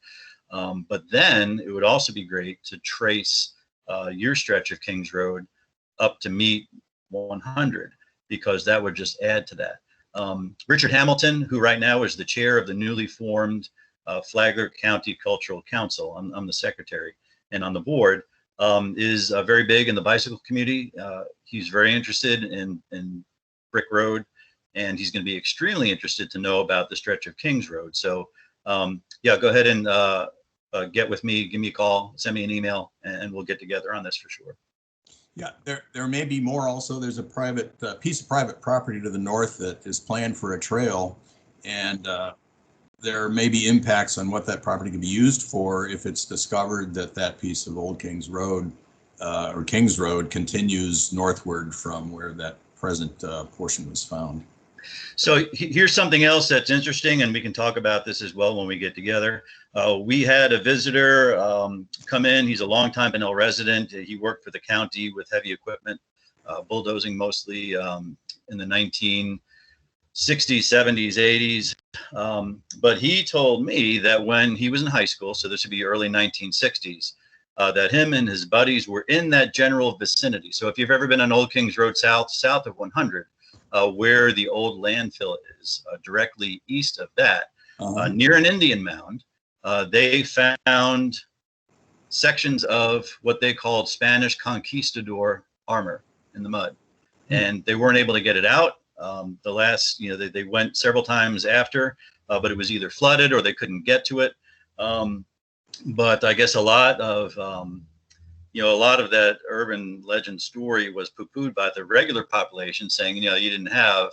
Speaker 6: But then it would also be great to trace your stretch of Kings Road up to meet 100, because that would just add to that. Richard Hamilton, who right now is the chair of the newly formed Flagler County Cultural Council. I'm the secretary, and on the board, is very big in the bicycle community. He's very interested in Brick Road, and he's going to be extremely interested to know about the stretch of Kings Road. So yeah, go ahead and get with me, give me a call, send me an email, and we'll get together on this for sure.
Speaker 28: Yeah, there may be more also. There's a private piece of private property to the north that is planned for a trail, and there may be impacts on what that property can be used for if it's discovered that that piece of Old Kings Road or Kings Road continues northward from where that present portion was found.
Speaker 6: So here's something else that's interesting, and we can talk about this as well when we get together. We had a visitor come in. He's a longtime Benel resident. He worked for the county with heavy equipment, bulldozing mostly in the 1960s, 70s, 80s. But he told me that when he was in high school, so this would be early 1960s, that him and his buddies were in that general vicinity. So if you've ever been on Old Kings Road south of 100, where the old landfill is, directly east of that, near an Indian mound, they found sections of what they called Spanish conquistador armor in the mud, and they weren't able to get it out. The last, they went several times after, but it was either flooded or they couldn't get to it. But I guess a lot of that urban legend story was poo-pooed by the regular population, saying, you didn't have,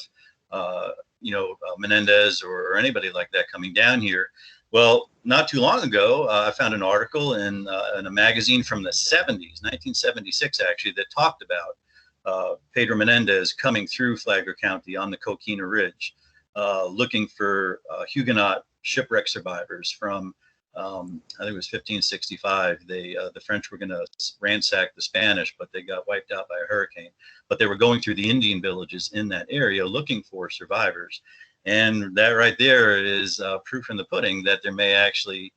Speaker 6: Menendez or anybody like that coming down here. Well, not too long ago, I found an article in a magazine from the 70s, 1976 actually, that talked about Pedro Menendez coming through Flagler County on the Coquina Ridge, looking for Huguenot shipwreck survivors from, I think it was 1565. The French were going to ransack the Spanish, but they got wiped out by a hurricane. But they were going through the Indian villages in that area looking for survivors. And that right there is proof in the pudding that there may actually,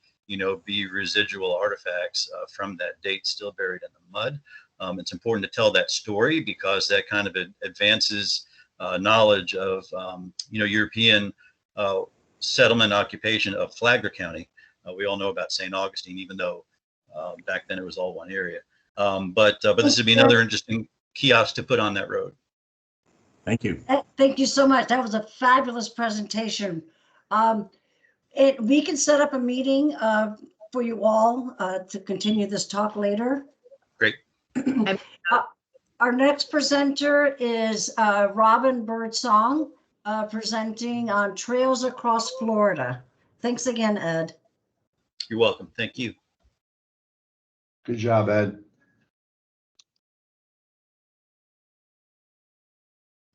Speaker 6: be residual artifacts from that date still buried in the mud. It's important to tell that story because that kind of advances knowledge of, European settlement occupation of Flagler County. We all know about St. Augustine, even though back then it was all one area. But this would be another interesting kiosk to put on that road.
Speaker 28: Thank you.
Speaker 5: Thank you so much. That was a fabulous presentation. We can set up a meeting for you all to continue this talk later.
Speaker 6: Great.
Speaker 5: Our next presenter is Robin Birdsong, presenting on Trails Across Florida. Thanks again, Ed.
Speaker 6: You're welcome. Thank you.
Speaker 26: Good job, Ed.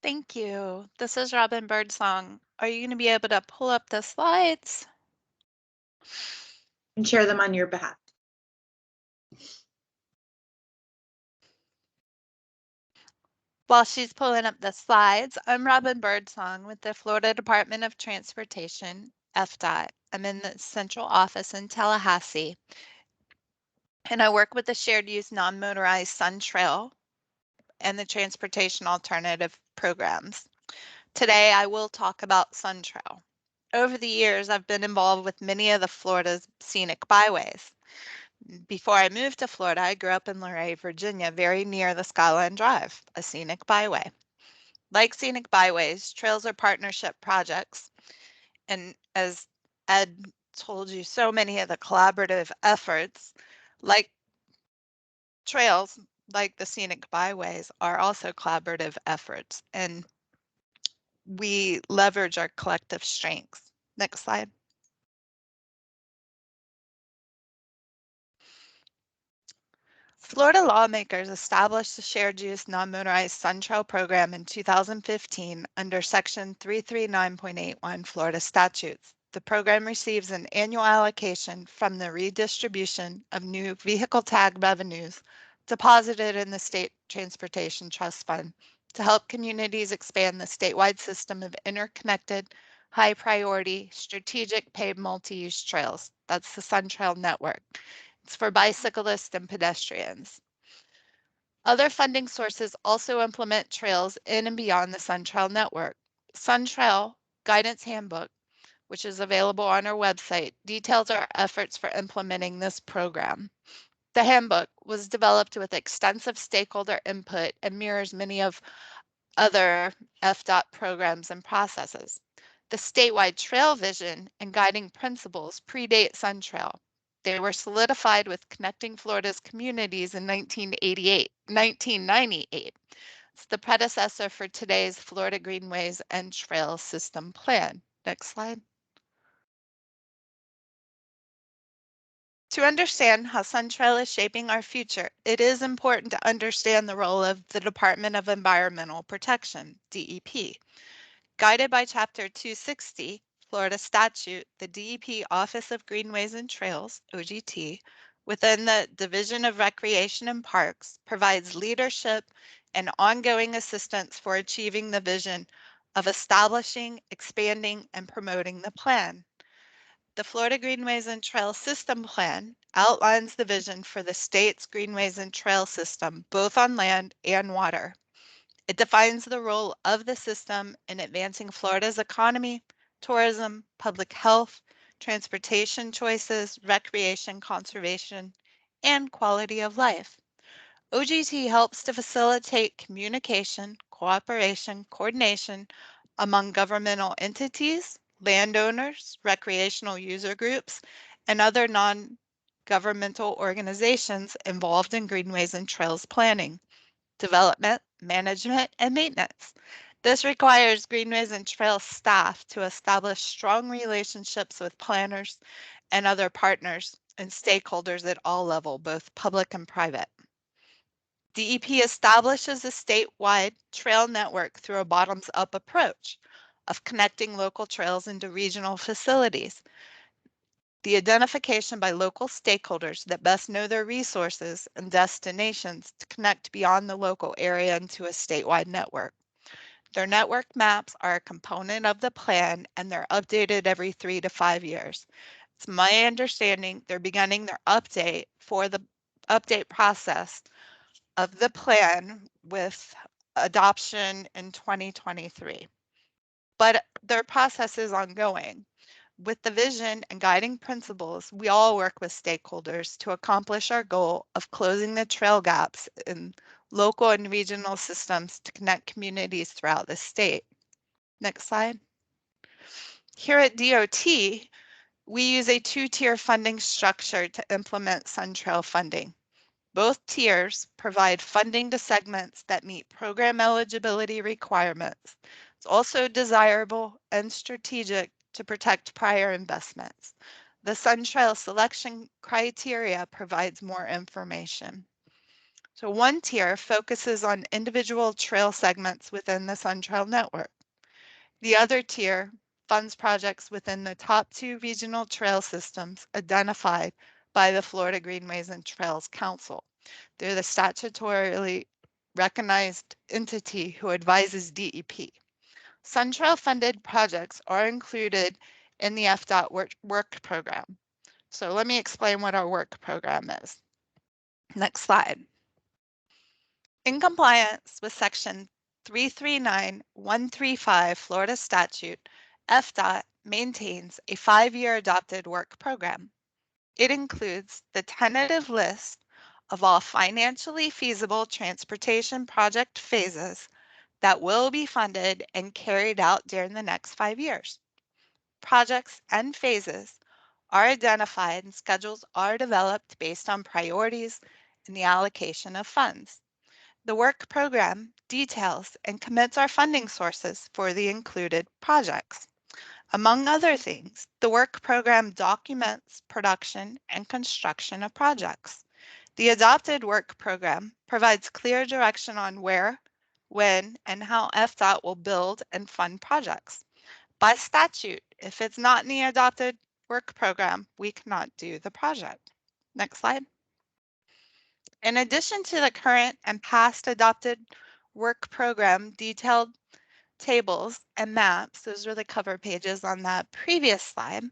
Speaker 7: Thank you. This is Robin Birdsong. Are you going to be able to pull up the slides?
Speaker 1: And share them on your behalf.
Speaker 7: While she's pulling up the slides, I'm Robin Birdsong with the Florida Department of Transportation, FDOT. I'm in the central office in Tallahassee, and I work with the shared use non-motorized Sun Trail and the transportation alternative programs. Today, I will talk about Sun Trail. Over the years, I've been involved with many of the Florida's scenic byways. Before I moved to Florida, I grew up in Luray, Virginia, very near the Skyline Drive, a scenic byway. Like scenic byways, trails are partnership projects. And as Ed told you, so many of the collaborative efforts, like trails, like the scenic byways, are also collaborative efforts. And we leverage our collective strengths. Next slide. Florida lawmakers established the shared use non-motorized Sun Trail program in 2015 under Section 339.81 Florida statutes. The program receives an annual allocation from the redistribution of new vehicle tag revenues deposited in the State Transportation Trust Fund to help communities expand the statewide system of interconnected, high-priority, strategic paved multi-use trails. That's the Sun Trail Network. It's for bicyclists and pedestrians. Other funding sources also implement trails in and beyond the Sun Trail Network. Sun Trail Guidance Handbook, which is available on our website, details our efforts for implementing this program. The handbook was developed with extensive stakeholder input and mirrors many of other FDOT programs and processes. The statewide trail vision and guiding principles predate SunTrail. They were solidified with Connecting Florida's Communities in 1998. It's the predecessor for today's Florida Greenways and Trail System Plan. Next slide. To understand how SunTrail is shaping our future, it is important to understand the role of the Department of Environmental Protection, DEP. Guided by Chapter 260, Florida statute, the DEP Office of Greenways and Trails, OGT, within the Division of Recreation and Parks, provides leadership and ongoing assistance for achieving the vision of establishing, expanding, and promoting the plan. The Florida Greenways and Trail System Plan outlines the vision for the state's greenways and trail system, both on land and water. It defines the role of the system in advancing Florida's economy, tourism, public health, transportation choices, recreation, conservation, and quality of life. OGT helps to facilitate communication, cooperation, coordination among governmental entities, landowners, recreational user groups, and other non-governmental organizations involved in greenways and trails planning, development, management, and maintenance. This requires greenways and trails staff to establish strong relationships with planners and other partners and stakeholders at all levels, both public and private. DEP establishes a statewide trail network through a bottoms-up approach of connecting local trails into regional facilities. The identification by local stakeholders that best know their resources and destinations to connect beyond the local area into a statewide network. Their network maps are a component of the plan and they're updated every 3 to 5 years. It's my understanding they're beginning their update for the update process of the plan with adoption in 2023. But their process is ongoing. With the vision and guiding principles, we all work with stakeholders to accomplish our goal of closing the trail gaps in local and regional systems to connect communities throughout the state. Next slide. Here at DOT, we use a two-tier funding structure to implement SunTrail funding. Both tiers provide funding to segments that meet program eligibility requirements. It's also desirable and strategic to protect prior investments. The SunTrail selection criteria provides more information. So one tier focuses on individual trail segments within the SunTrail network. The other tier funds projects within the top 2 regional trail systems identified by the Florida Greenways and Trails Council. They're the statutorily recognized entity who advises DEP. SunTrail funded projects are included in the FDOT work program. So let me explain what our work program is. Next slide. In compliance with section 339135 Florida statute, FDOT maintains a 5-year adopted work program. It includes the tentative list of all financially feasible transportation project phases that will be funded and carried out during the next 5 years. Projects and phases are identified and schedules are developed based on priorities and the allocation of funds. The work program details and commits our funding sources for the included projects. Among other things, the work program documents production and construction of projects. The adopted work program provides clear direction on where, when, and how FDOT will build and fund projects. By statute, if it's not in the adopted work program, we cannot do the project. Next slide. In addition to the current and past adopted work program detailed tables and maps, those are the cover pages on that previous slide,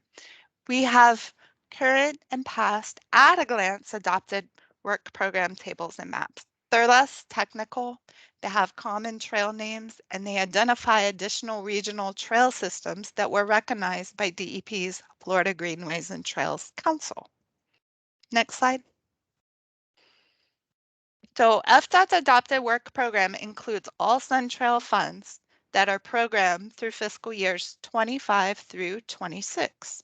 Speaker 7: we have current and past at a glance adopted work program tables and maps. They're less technical, They have common trail names, and they identify additional regional trail systems that were recognized by DEP's Florida Greenways and Trails Council. Next slide. So FDOT's adopted work program includes all Sun Trail funds that are programmed through fiscal years 25 through 26.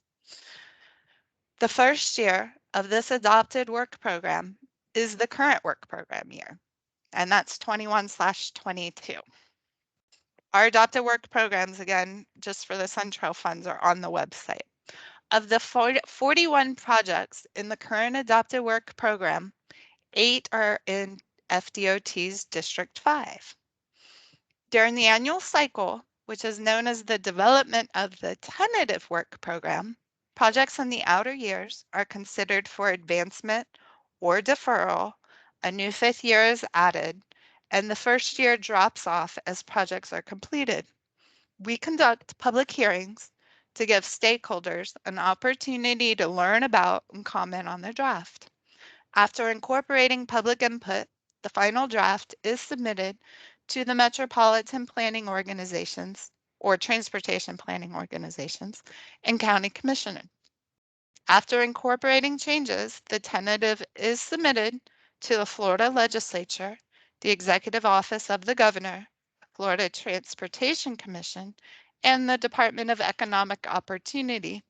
Speaker 7: The first year of this adopted work program is the current work program year, and that's 21/22. Our adopted work programs, again, just for the Sun Trail funds, are on the website. Of the 41 projects in the current adopted work program, 8 are in FDOT's District 5. During the annual cycle, which is known as the development of the tentative work program, projects in the outer years are considered for advancement or deferral. A new 5th year is added, and the first year drops off as projects are completed. We conduct public hearings to give stakeholders an opportunity to learn about and comment on the draft. After incorporating public input, the final draft is submitted to the metropolitan planning organizations or transportation planning organizations and county commissioners. After incorporating changes, the tentative is submitted to the Florida Legislature, the Executive Office of the Governor, Florida Transportation Commission, and the Department of Economic Opportunity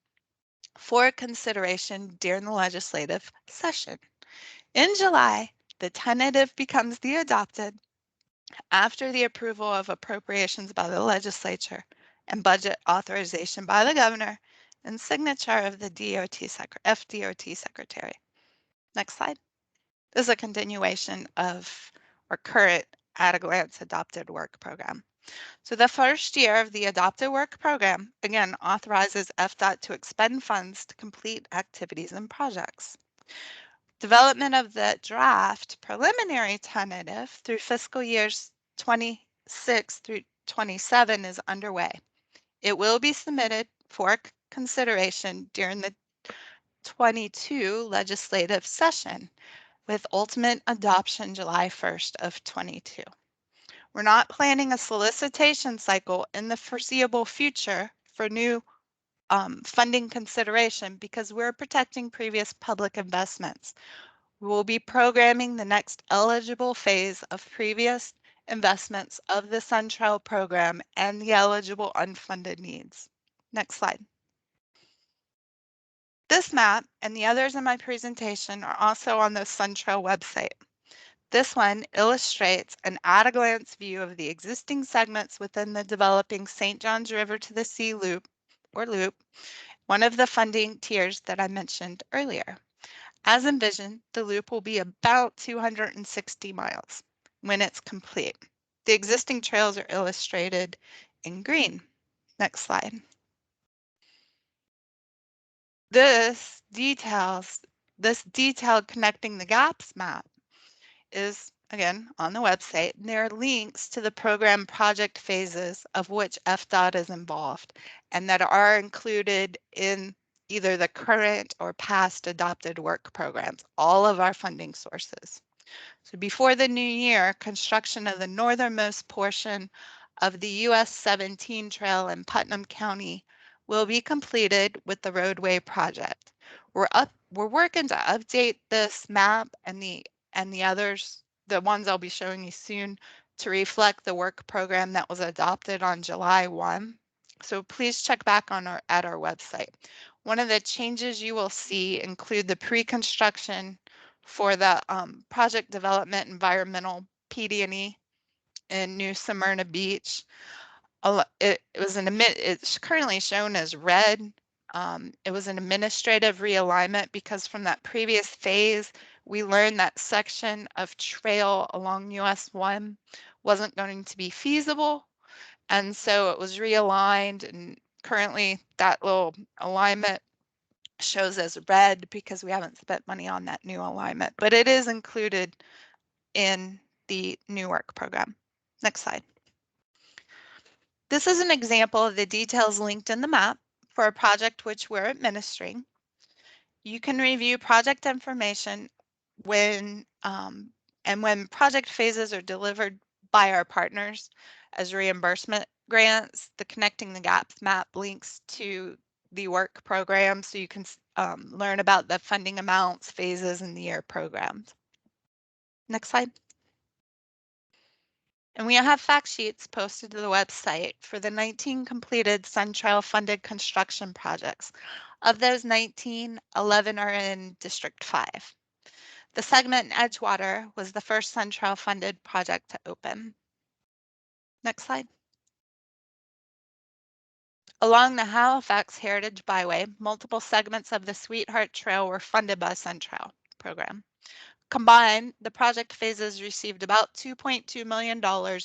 Speaker 7: for consideration during the legislative session. In July, the tentative becomes the adopted after the approval of appropriations by the legislature and budget authorization by the governor and signature of the FDOT secretary. Next slide. This is a continuation of our current at-a-glance adopted work program. So the first year of the adopted work program, again, authorizes FDOT to expend funds to complete activities and projects. Development of the draft preliminary tentative through fiscal years 26 through 27 is underway. It will be submitted for consideration during the 22 legislative session with ultimate adoption July 1st of 22. We're not planning a solicitation cycle in the foreseeable future for new funding consideration because we're protecting previous public investments. We will be programming the next eligible phase of previous investments of the Sun Trail program and the eligible unfunded needs. Next slide. This map and the others in my presentation are also on the Sun Trail website. This one illustrates an at-a-glance view of the existing segments within the developing St. Johns River to the Sea loop, one of the funding tiers that I mentioned earlier. As envisioned, the loop will be about 260 miles when it's complete. The existing trails are illustrated in green. Next slide. This detailed connecting the gaps map is, again, on the website. And there are links to the program project phases of which FDOT is involved and that are included in either the current or past adopted work programs, all of our funding sources. So before the new year, construction of the northernmost portion of the US 17 trail in Putnam County will be completed with the roadway project. We're working to update this map and the others, the ones I'll be showing you soon, to reflect the work program that was adopted on July 1. So please check back on at our website. One of the changes you will see include the pre-construction for the project development environmental PD&E in New Smyrna Beach. It's currently shown as red. It was an administrative realignment because from that previous phase, we learned that section of trail along US 1 wasn't going to be feasible. And so it was realigned, and currently that little alignment shows as red because we haven't spent money on that new alignment, but it is included in the new work program. Next slide. This is an example of the details linked in the map for a project which we're administering. You can review project information when project phases are delivered by our partners as reimbursement grants. The Connecting the Gaps map links to the work program so you can learn about the funding amounts, phases, and the year programs. Next slide. And we have fact sheets posted to the website for the 19 completed Sun Trail funded construction projects. Of those 19, 11 are in District 5. The segment in Edgewater was the first Sun Trail funded project to open. Next slide. Along the Halifax Heritage Byway, multiple segments of the Sweetheart Trail were funded by Sun Trail program. Combined, the project phases received about $2.2 million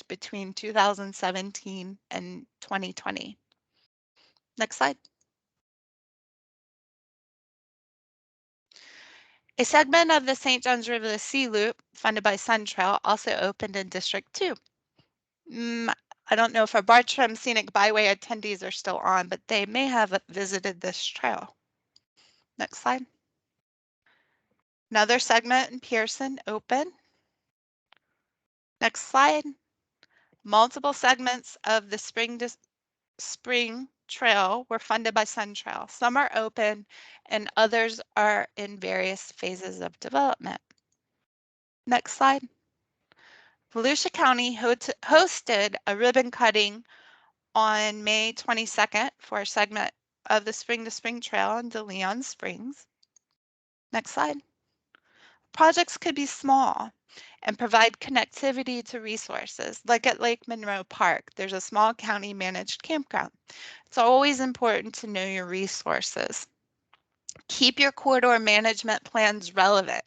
Speaker 7: between 2017 and 2020. Next slide. A segment of the St. Johns River to the Sea Loop, funded by Sun Trail, also opened in District 2. I don't know if our Bartram Scenic Byway attendees are still on, but they may have visited this trail. Next slide. Another segment in Pearson open. Next slide. Multiple segments of the Spring Trail were funded by Sun Trail. Some are open and others are in various phases of development. Next slide. Volusia County hosted a ribbon cutting on May 22nd for a segment of the Spring to Spring Trail in De Leon Springs. Next slide. Projects could be small and provide connectivity to resources. Like at Lake Monroe Park, there's a small county managed campground. It's always important to know your resources. Keep your corridor management plans relevant.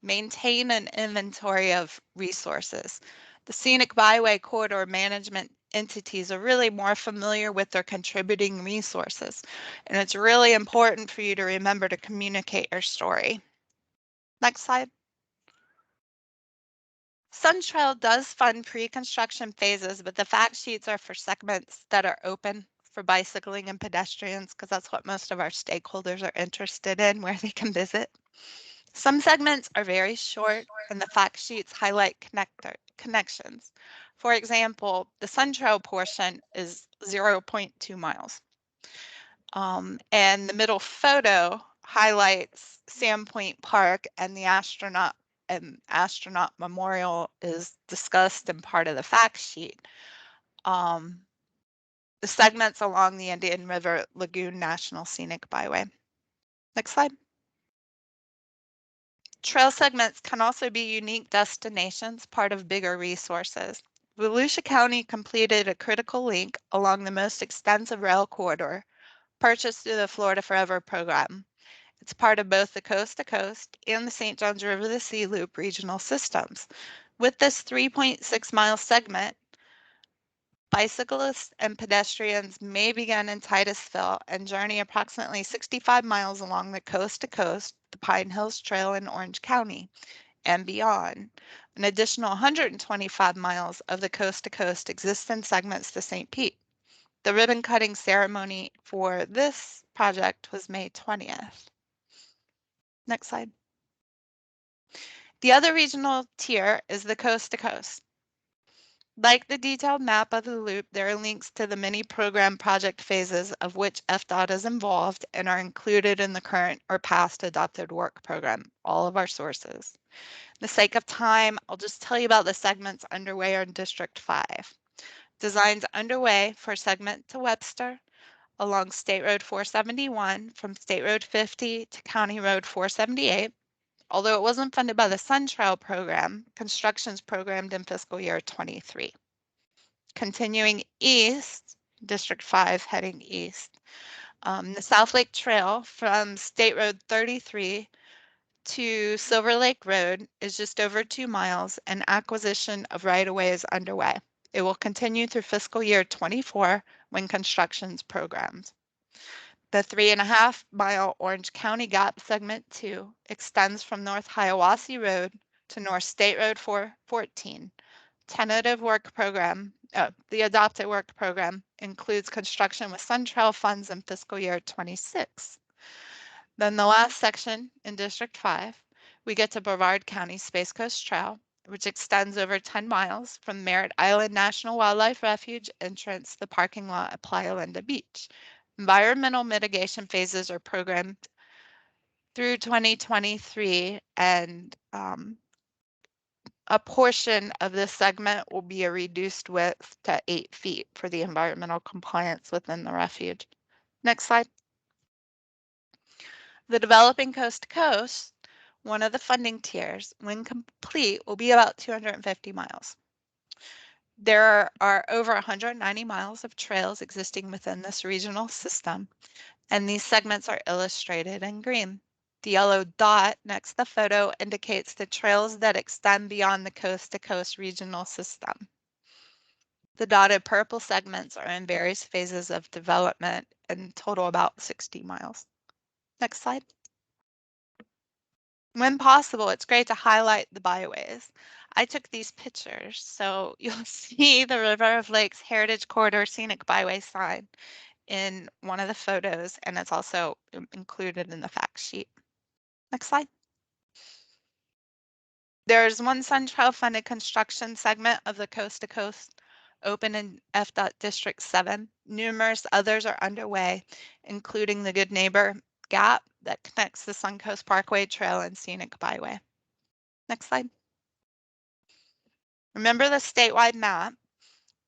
Speaker 7: Maintain an inventory of resources. The Scenic Byway corridor management entities are really more familiar with their contributing resources, and it's really important for you to remember to communicate your story. Next slide. Sun Trail does fund pre-construction phases, but the fact sheets are for segments that are open for bicycling and pedestrians because that's what most of our stakeholders are interested in, where they can visit. Some segments are very short and the fact sheets highlight connections. For example, the Sun Trail portion is 0.2 miles. And the middle photo highlights Sandpoint Park, and the astronaut memorial is discussed in part of the fact sheet. The segments along the Indian River Lagoon National Scenic Byway. Next slide. Trail segments can also be unique destinations, part of bigger resources. Volusia County completed a critical link along the most extensive rail corridor purchased through the Florida Forever program. It's part of both the Coast to Coast and the St. Johns River to the Sea Loop regional systems. With this 3.6-mile segment, bicyclists and pedestrians may begin in Titusville and journey approximately 65 miles along the Coast to Coast, the Pine Hills Trail in Orange County, and beyond. An additional 125 miles of the Coast to Coast exists in segments to St. Pete. The ribbon cutting ceremony for this project was May 20th. Next slide. The other regional tier is the Coast to Coast. Like the detailed map of the loop, there are links to the many program project phases of which FDOT is involved and are included in the current or past adopted work program, all of our sources. For the sake of time, I'll just tell you about the segments underway in District 5. Designs underway for segment to Webster along State Road 471 from State Road 50 to County Road 478. Although it wasn't funded by the Sun Trail program, construction's programmed in fiscal year 23. Continuing east, District 5 heading east, the South Lake Trail from State Road 33 to Silver Lake Road is just over 2 miles, and acquisition of right-of-way is underway. It will continue through fiscal year 24 when construction's programmed. The 3.5-mile Orange County Gap Segment 2 extends from North Hiawassee Road to North State Road 414. Tentative work program, the adopted work program includes construction with Sun Trail funds in fiscal year 26. Then the last section in District 5, we get to Brevard County Space Coast Trail. which extends over 10 miles from Merritt Island National Wildlife Refuge entrance to the parking lot at Playa Linda Beach. Environmental mitigation phases are programmed through 2023, and a portion of this segment will be a reduced width to 8 feet for the environmental compliance within the refuge. Next slide. The developing coast to coast, one of the funding tiers, when complete, will be about 250 miles. There are over 190 miles of trails existing within this regional system, and these segments are illustrated in green. The yellow dot next to the photo indicates the trails that extend beyond the coast-to-coast regional system. The dotted purple segments are in various phases of development and total about 60 miles. Next slide. When possible, it's great to highlight the byways. I took these pictures, so you'll see the River of Lakes Heritage Corridor Scenic Byway sign in one of the photos, and it's also included in the fact sheet. Next slide. There's one SunTrail funded construction segment of the coast to coast open in FDOT District 7. Numerous others are underway, including the Good Neighbor Gap that connects the Suncoast Parkway Trail and Scenic Byway. Next slide. Remember the statewide map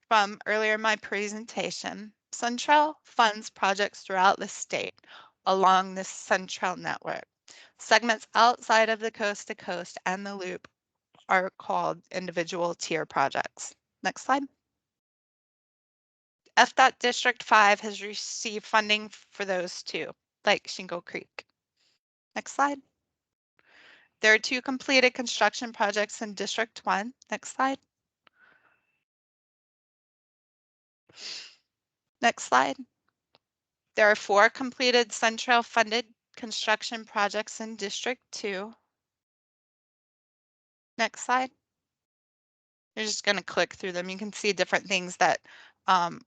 Speaker 7: from earlier in my presentation? SunTrail funds projects throughout the state along this SunTrail network. Segments outside of the coast to coast and the loop are called individual tier projects. Next slide. FDOT District 5 has received funding for those too, like Shingle Creek. Next slide. There are 2 completed construction projects in District 1. Next slide. Next slide. There are 4 completed SunTrail funded construction projects in District 2. Next slide. You're just going to click through them. You can see different things that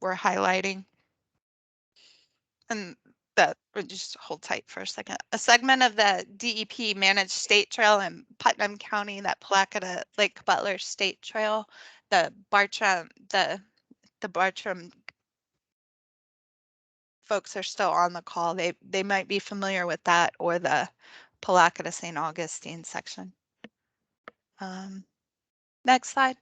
Speaker 7: we're highlighting. And that, just hold tight for a second. A segment of the DEP managed state trail in Putnam County, that Palackata Lake Butler State Trail, the Bartram folks are still on the call. They might be familiar with that, or the Palackata St. Augustine section. Next slide.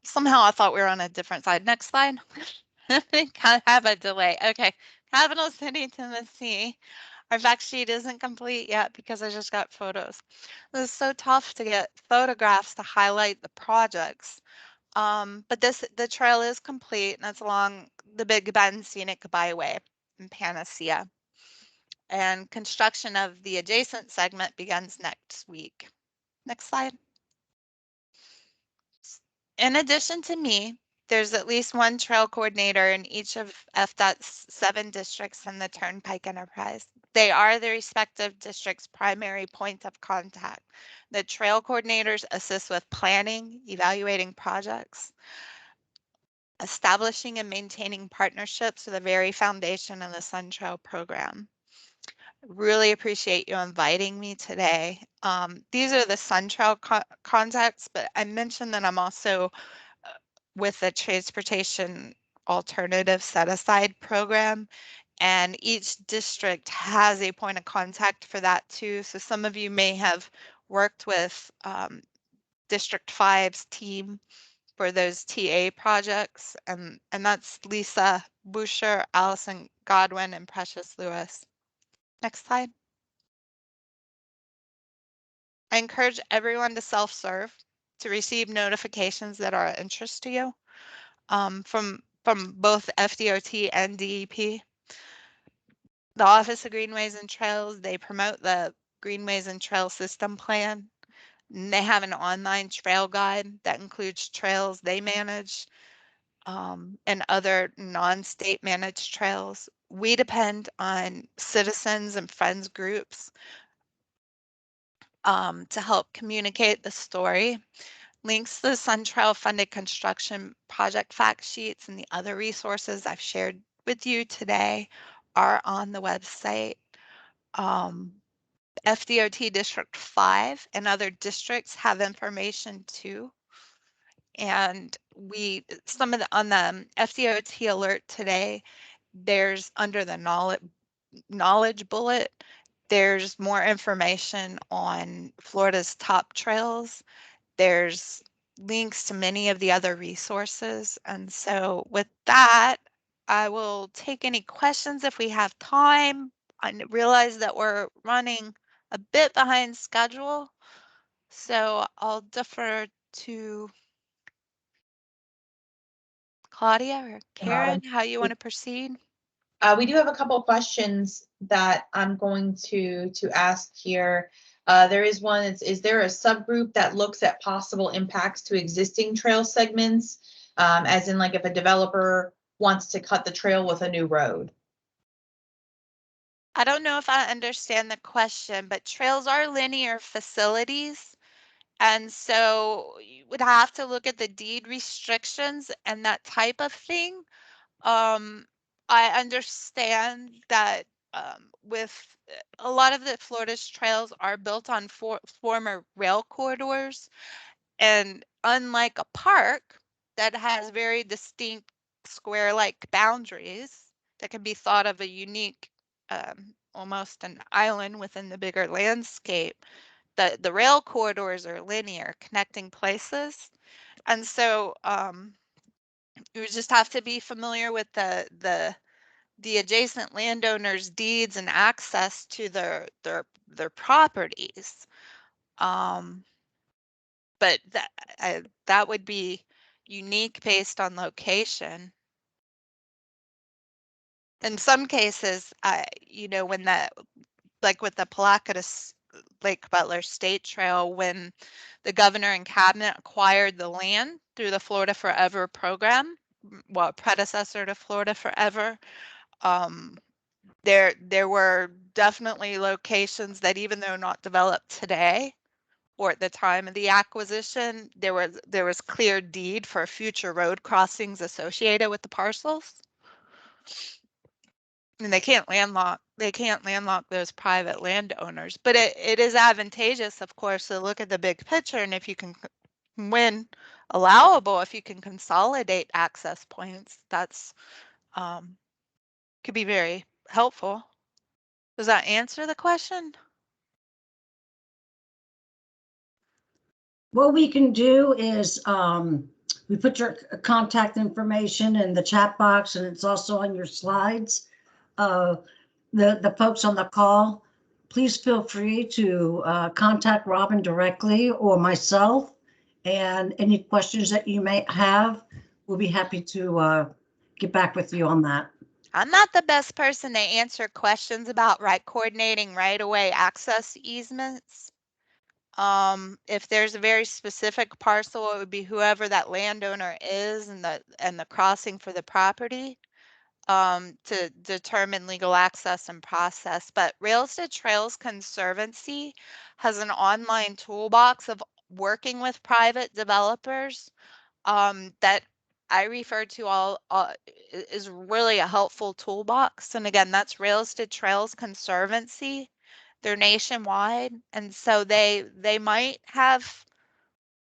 Speaker 7: Somehow I thought we were on a different side. Next slide. I think I have a delay. Okay, Capital City, Tennessee. Our fact sheet isn't complete yet because I just got photos. It was so tough to get photographs to highlight the projects. But the trail is complete, and it's along the Big Bend Scenic Byway in Panacea. And construction of the adjacent segment begins next week. Next slide. In addition to me, there's at least one trail coordinator in each of FDOT's 7 districts in the Turnpike Enterprise. They are the respective district's primary point of contact. The trail coordinators assist with planning, evaluating projects, establishing and maintaining partnerships are the very foundation of the SunTrail program. Really appreciate you inviting me today. These are the SunTrail contacts, but I mentioned that I'm also with the Transportation Alternative Set Aside program, and each district has a point of contact for that too. So some of you may have worked with District 5's team for those TA projects, and that's Lisa Boucher, Allison Godwin, and Precious Lewis. Next slide. I encourage everyone to self-serve to receive notifications that are of interest to you from both FDOT and DEP. The Office of Greenways and Trails, they promote the Greenways and Trail System Plan. And they have an online trail guide that includes trails they manage and other non-state managed trails. We depend on citizens and friends groups to help communicate the story. Links to the SunTrail funded construction project fact sheets and the other resources I've shared with you today are on the website. FDOT District 5 and other districts have information too. And some of the, on the FDOT alert today, there's under the knowledge bullet, there's more information on Florida's top trails. There's links to many of the other resources. And so with that, I will take any questions if we have time. I realize that we're running a bit behind schedule, so I'll defer to Claudia or Karen, how you want to proceed.
Speaker 1: We do have a couple of questions that I'm going to ask here. There is one, is there a subgroup that looks at possible impacts to existing trail segments? As in like if a developer wants to cut the trail with a new road?
Speaker 7: I don't know if I understand the question, but trails are linear facilities. And so you would have to look at the deed restrictions and that type of thing. I understand that with a lot of the Florida's trails are built on former rail corridors, and unlike a park that has very distinct square-like boundaries that can be thought of a unique, almost an island within the bigger landscape, the rail corridors are linear, connecting places. And so you just have to be familiar with the adjacent landowners' deeds and access to their properties. But that would be unique based on location. In some cases, you know, when like with the Palacatus Lake Butler State Trail, when the governor and cabinet acquired the land through the Florida Forever program, well, predecessor to Florida Forever, there were definitely locations that, even though not developed today or at the time of the acquisition, there was clear deed for future road crossings associated with the parcels. And they can't landlock those private landowners, but it is advantageous, of course, to look at the big picture, and if you can, when allowable, if you can consolidate access points, that's could be very helpful. Does that answer the question?
Speaker 5: What we can do is we put your contact information in the chat box, and it's also on your slides. The folks on the call, please feel free to contact Robin directly or myself, and any questions that you may have, we'll be happy to get back with you on that.
Speaker 7: I'm not the best person to answer questions about coordinating right-of-way access easements. If there's a very specific parcel, it would be whoever that landowner is and the crossing for the property to determine legal access and process. But Rails to Trails Conservancy has an online toolbox of working with private developers that I refer to is really a helpful toolbox. And again, that's Rails to Trails Conservancy. They're nationwide, and so they might have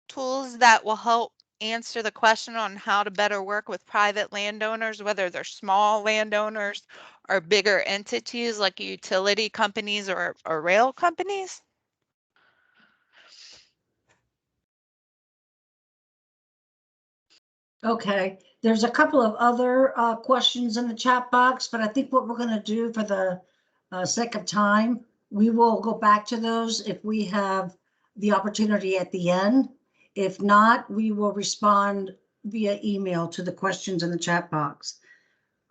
Speaker 7: tools that will help answer the question on how to better work with private landowners, whether they're small landowners or bigger entities like utility companies or rail companies.
Speaker 5: Okay, there's a couple of other questions in the chat box, but I think what we're going to do for the sake of time, we will go back to those if we have the opportunity at the end. If not, we will respond via email to the questions in the chat box.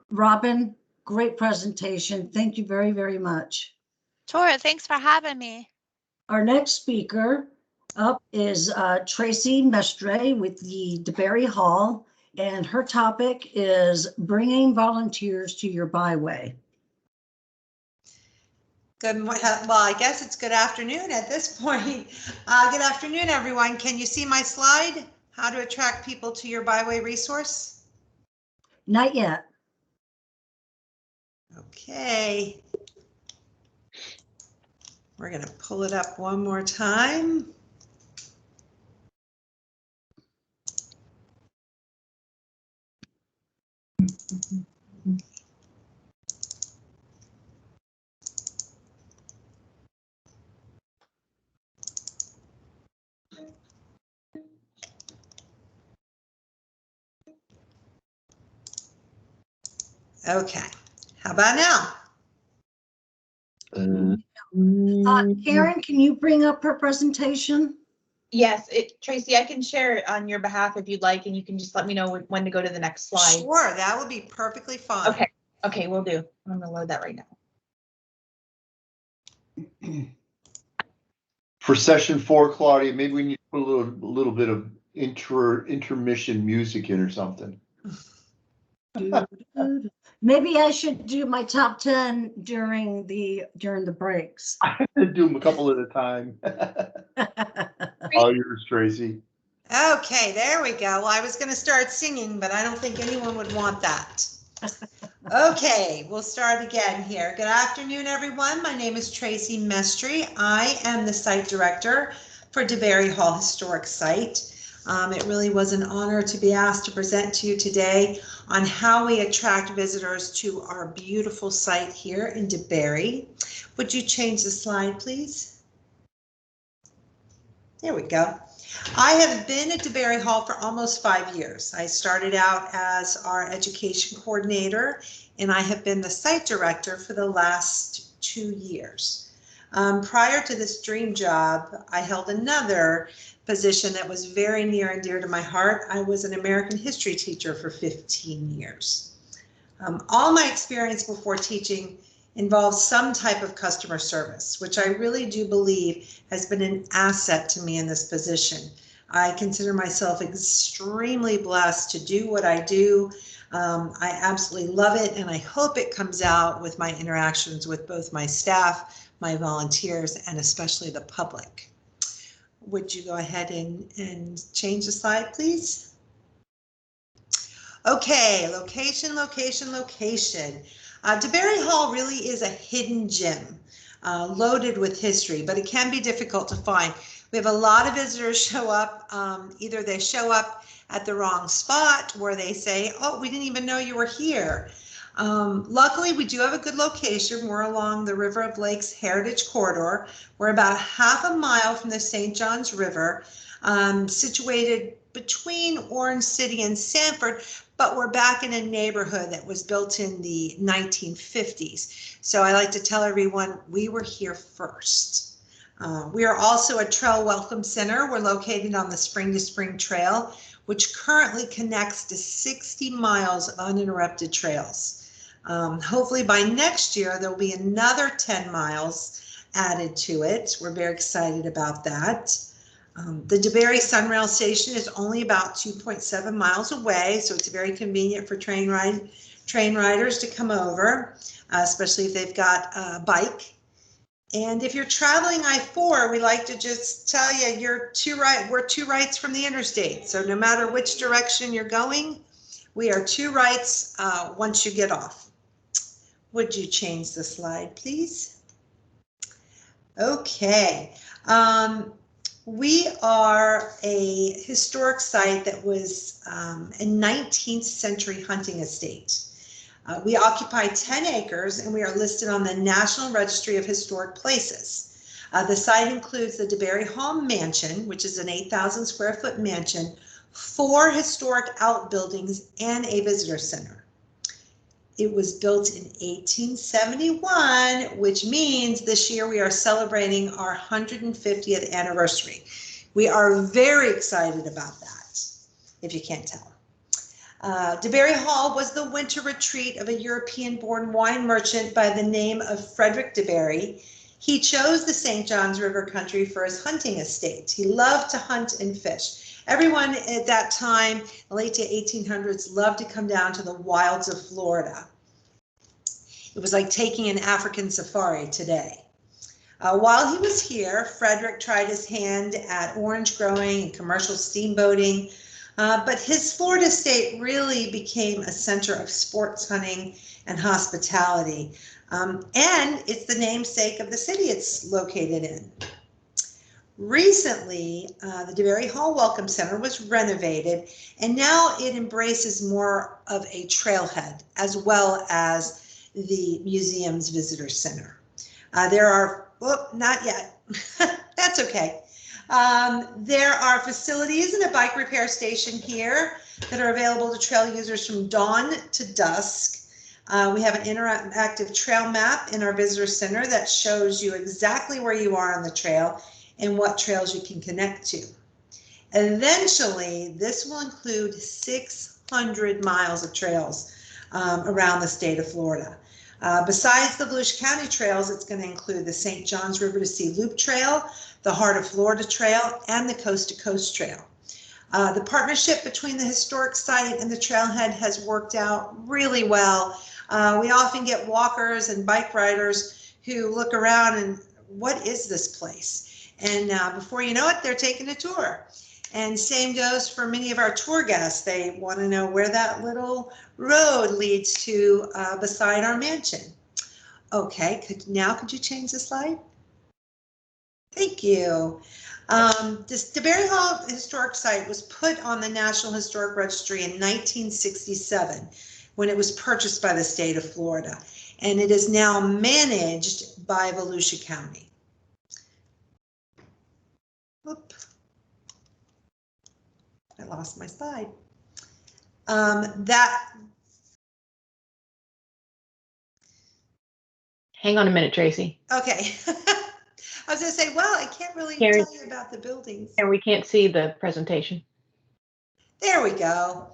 Speaker 5: Robin, great presentation. Thank you very, very much.
Speaker 7: Sure, thanks for having me.
Speaker 5: Our next speaker up is Tracy Mestre with the DeBerry Hall, and her topic is bringing volunteers to your byway.
Speaker 3: Good morning. Well, I guess it's good afternoon at this point. Good afternoon, everyone. Can you see my slide? How to attract people to your byway resource?
Speaker 5: Not yet.
Speaker 3: Okay. We're going to pull it up one more time. Okay, how about now?
Speaker 5: Karen, can you bring up her presentation?
Speaker 1: Yes, Tracy, I can share it on your behalf if you'd like, and you can just let me know when to go to the next slide.
Speaker 3: Sure, that would be perfectly fine.
Speaker 1: Okay, okay, we'll do. I'm gonna load that right now.
Speaker 26: For session 4, Claudia, maybe we need to put a little bit of intermission music in or something.
Speaker 5: Maybe I should do my top 10 during the breaks.
Speaker 26: Do them a couple at a time. All yours, Tracy.
Speaker 3: Okay, there we go. Well, I was going to start singing, but I don't think anyone would want that. Okay, we'll start again here. Good afternoon, everyone. My name is Tracy Mestry. I am the site director for DeBerry Hall Historic Site. It really was an honor to be asked to present to you today on how we attract visitors to our beautiful site here in DeBerry. Would you change the slide, please? There we go. I have been at DeBerry Hall for almost 5 years. I started out as our education coordinator, and I have been the site director for the last 2 years. Prior to this dream job, I held another position that was very near and dear to my heart. I was an American history teacher for 15 years. All my experience before teaching involves some type of customer service, which I really do believe has been an asset to me in this position. I consider myself extremely blessed to do what I do. I absolutely love it, and I hope it comes out with my interactions with both my staff, my volunteers, and especially the public. Would you go ahead and change the slide, please? Okay, location, location, location. DeBerry Hall really is a hidden gem, loaded with history, but it can be difficult to find. We have a lot of visitors show up, either they show up at the wrong spot where they say, oh, we didn't even know you were here. Luckily, we do have a good location. We're along the River of Lakes Heritage Corridor. We're about half a mile from the St. Johns River, situated between Orange City and Sanford, but we're back in a neighborhood that was built in the 1950s. So I like to tell everyone we were here first. We are also a trail welcome center. We're located on the Spring to Spring Trail, which currently connects to 60 miles of uninterrupted trails. Hopefully by next year, there'll be another 10 miles added to it. We're very excited about that. The DeBerry Sunrail Station is only about 2.7 miles away, so it's very convenient for train riders to come over, especially if they've got a bike. And if you're traveling I-4, we like to just tell you we're 2 rights from the interstate. So no matter which direction you're going, we are 2 rights once you get off. Would you change the slide, please? Okay. We are a historic site that was a 19th century hunting estate. We occupy 10 acres and we are listed on the National Registry of Historic Places. The site includes the DeBerry Hall Mansion, which is an 8,000 square foot mansion, 4 historic outbuildings, and a visitor center. It was built in 1871, which means this year we are celebrating our 150th anniversary. We are very excited about that, if you can't tell. DeBerry Hall was the winter retreat of a European-born wine merchant by the name of Frederick DeBerry. He chose the St. Johns River country for his hunting estate. He loved to hunt and fish. Everyone at that time, the late 1800s, loved to come down to the wilds of Florida. It was like taking an African safari today. While he was here, Frederick tried his hand at orange growing and commercial steamboating. But his Florida estate really became a center of sports hunting and hospitality. And it's the namesake of the city it's located in. Recently, the DeBerry Hall Welcome Center was renovated, and now it embraces more of a trailhead as well as the museum's visitor center. There are, not yet, that's okay. There are facilities and a bike repair station here that are available to trail users from dawn to dusk. We have an interactive trail map in our visitor center that shows you exactly where you are on the trail and what trails you can connect to. Eventually, this will include 600 miles of trails around the state of Florida. Besides the Volusia County trails, it's going to include the St. Johns River to Sea Loop Trail, the Heart of Florida Trail, and the Coast to Coast Trail. The partnership between the historic site and the trailhead has worked out really well. We often get walkers and bike riders who look around and, what is this place? And before you know it, they're taking a tour. And same goes for many of our tour guests. They want to know where that little road leads to beside our mansion. Okay, could you change the slide? Thank you. This DeBerry Hall Historic Site was put on the National Historic Registry in 1967 when it was purchased by the state of Florida, and it is now managed by Volusia County. Whoop. I lost my slide.
Speaker 27: Hang on a minute, Tracy.
Speaker 3: Okay. I was going to say, well, I can't really
Speaker 27: Karen,
Speaker 3: tell you about the buildings.
Speaker 27: And we can't see the presentation.
Speaker 3: There we go.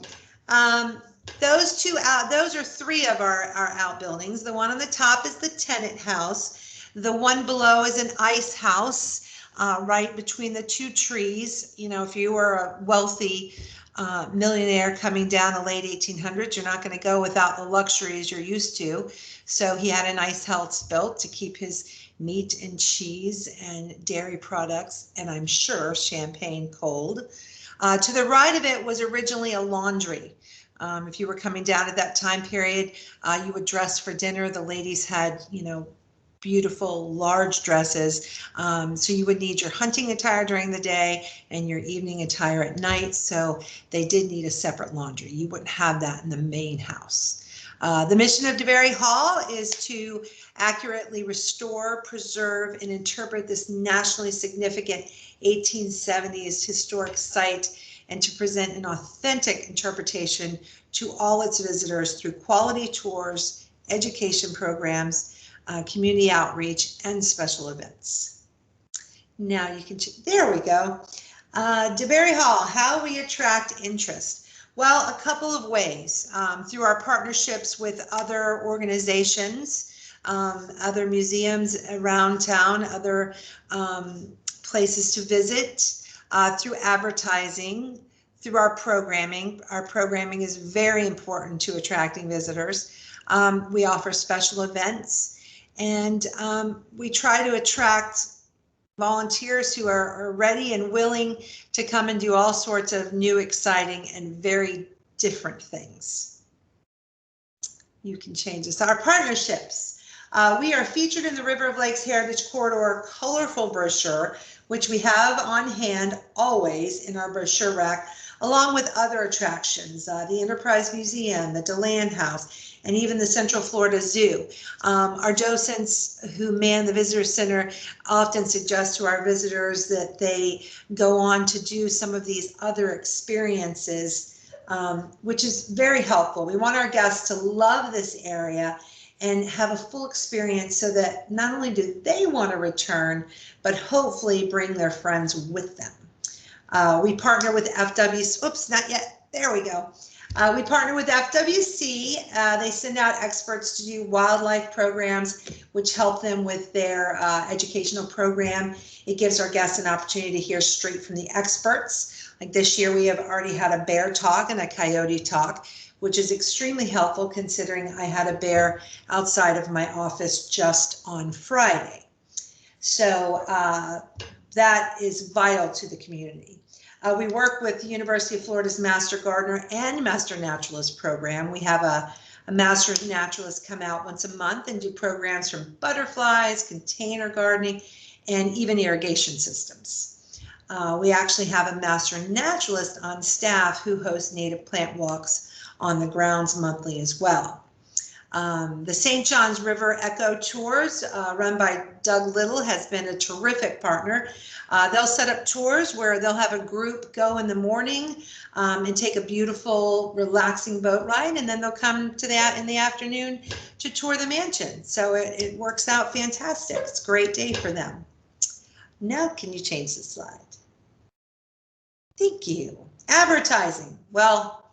Speaker 3: Those are three of our outbuildings. The one on the top is the tenant house. The one below is an ice house, right between the two trees. You know, if you were a wealthy millionaire coming down the late 1800s, you're not going to go without the luxuries you're used to. So he had an ice house built to keep his meat and cheese and dairy products, and I'm sure champagne cold. To the right of it was originally a laundry. If you were coming down at that time period, you would dress for dinner. The ladies had, you know, beautiful large dresses. So you would need your hunting attire during the day and your evening attire at night. So they did need a separate laundry. You wouldn't have that in the main house. The mission of DeBerry Hall is to accurately restore, preserve, and interpret this nationally significant 1870s historic site, and to present an authentic interpretation to all its visitors through quality tours, education programs, community outreach, and special events. Now you can, there we go. DeBerry Hall, how we attract interest. Well, a couple of ways, through our partnerships with other organizations, other museums around town, other places to visit, through advertising, through our programming. Our programming is very important to attracting visitors. We offer special events, and we try to attract volunteers who are ready and willing to come and do all sorts of new, exciting, and very different things. You can change this. Our partnerships. We are featured in the River of Lakes Heritage Corridor colorful brochure, which we have on hand always in our brochure rack, along with other attractions, the Enterprise Museum, the DeLand House, and even the Central Florida Zoo. Our docents who man the visitor center often suggest to our visitors that they go on to do some of these other experiences, which is very helpful. We want our guests to love this area and have a full experience so that not only do they want to return, but hopefully bring their friends with them. We partner with FWC, oops, not yet, there we go. We partner with FWC. They send out experts to do wildlife programs, which help them with their educational program. It gives our guests an opportunity to hear straight from the experts. Like this year, we have already had a bear talk and a coyote talk, which is extremely helpful considering I had a bear outside of my office just on Friday. So that is vital to the community. We work with the University of Florida's Master Gardener and Master Naturalist program. We have A master naturalist come out once a month and do programs from butterflies, container gardening, and even irrigation systems. We actually have a master naturalist on staff who hosts native plant walks on the grounds monthly as well. The St. Johns River Echo Tours, run by Doug Little, has been a terrific partner. They'll set up tours where they'll have a group go in the morning and take a beautiful, relaxing boat ride, and then they'll come to that in the afternoon to tour the mansion. So it works out fantastic. It's a great day for them. Now, can you change the slide? Thank you. Advertising. Well,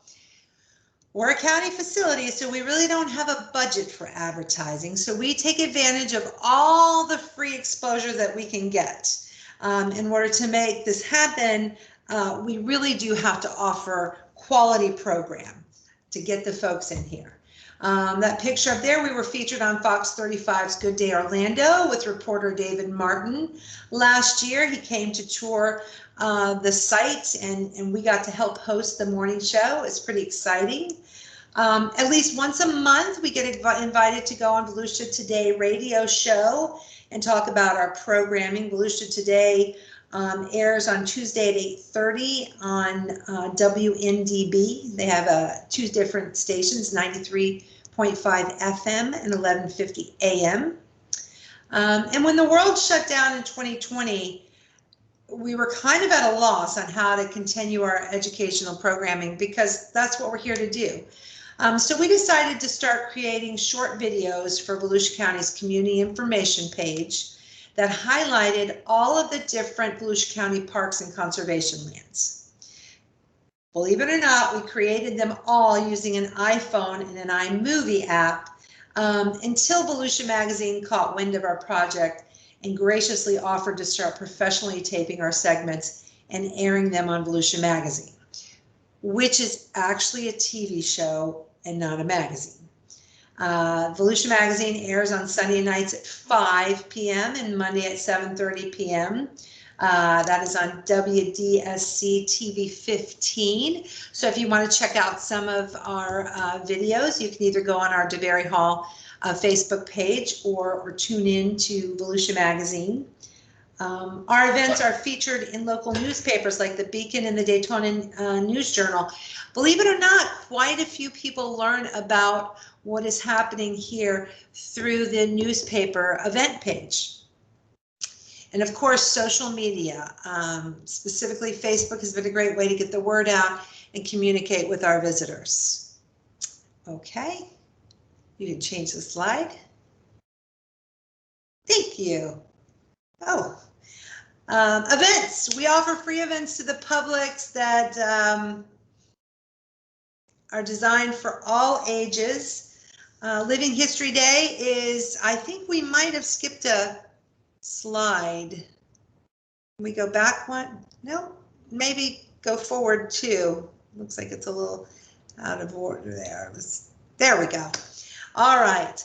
Speaker 3: we're a county facility, so we really don't have a budget for advertising. So we take advantage of all the free exposure that we can get. In order to make this happen, we really do have to offer quality program to get the folks in here. That picture up there, we were featured on Fox 35's Good Day Orlando with reporter David Martin. Last year, he came to tour the site, and we got to help host the morning show. It's pretty exciting. At least once a month, we get invited to go on Volusia Today radio show and talk about our programming. Volusia Today airs on Tuesday at 8:30 on WNDB. They have two different stations, 93.5 FM and 1150 AM. And when the world shut down in 2020, we were kind of at a loss on how to continue our educational programming, because that's what we're here to do. So we decided to start creating short videos for Volusia County's community information page that highlighted all of the different Volusia County parks and conservation lands. Believe it or not, we created them all using an iPhone and an iMovie app until Volusia Magazine caught wind of our project and graciously offered to start professionally taping our segments and airing them on Volusia Magazine, which is actually a TV show and not a magazine. Volusia Magazine airs on Sunday nights at 5 p.m. and Monday at 7:30 p.m. That is on WDSC TV 15. So if you want to check out some of our videos, you can either go on our DeBerry Hall Facebook page or tune in to Volusia Magazine. Our events are featured in local newspapers like the Beacon and the Daytona News Journal. Believe it or not, quite a few people learn about what is happening here through the newspaper event page. And of course, social media, specifically Facebook, has been a great way to get the word out and communicate with our visitors. Okay, you can change the slide. Thank you. Oh, events. We offer free events to the public that are designed for all ages. Living History Day is, I think we might have skipped a slide. Can we go back one? No, maybe go forward two. Looks like it's a little out of order there. There we go. All right.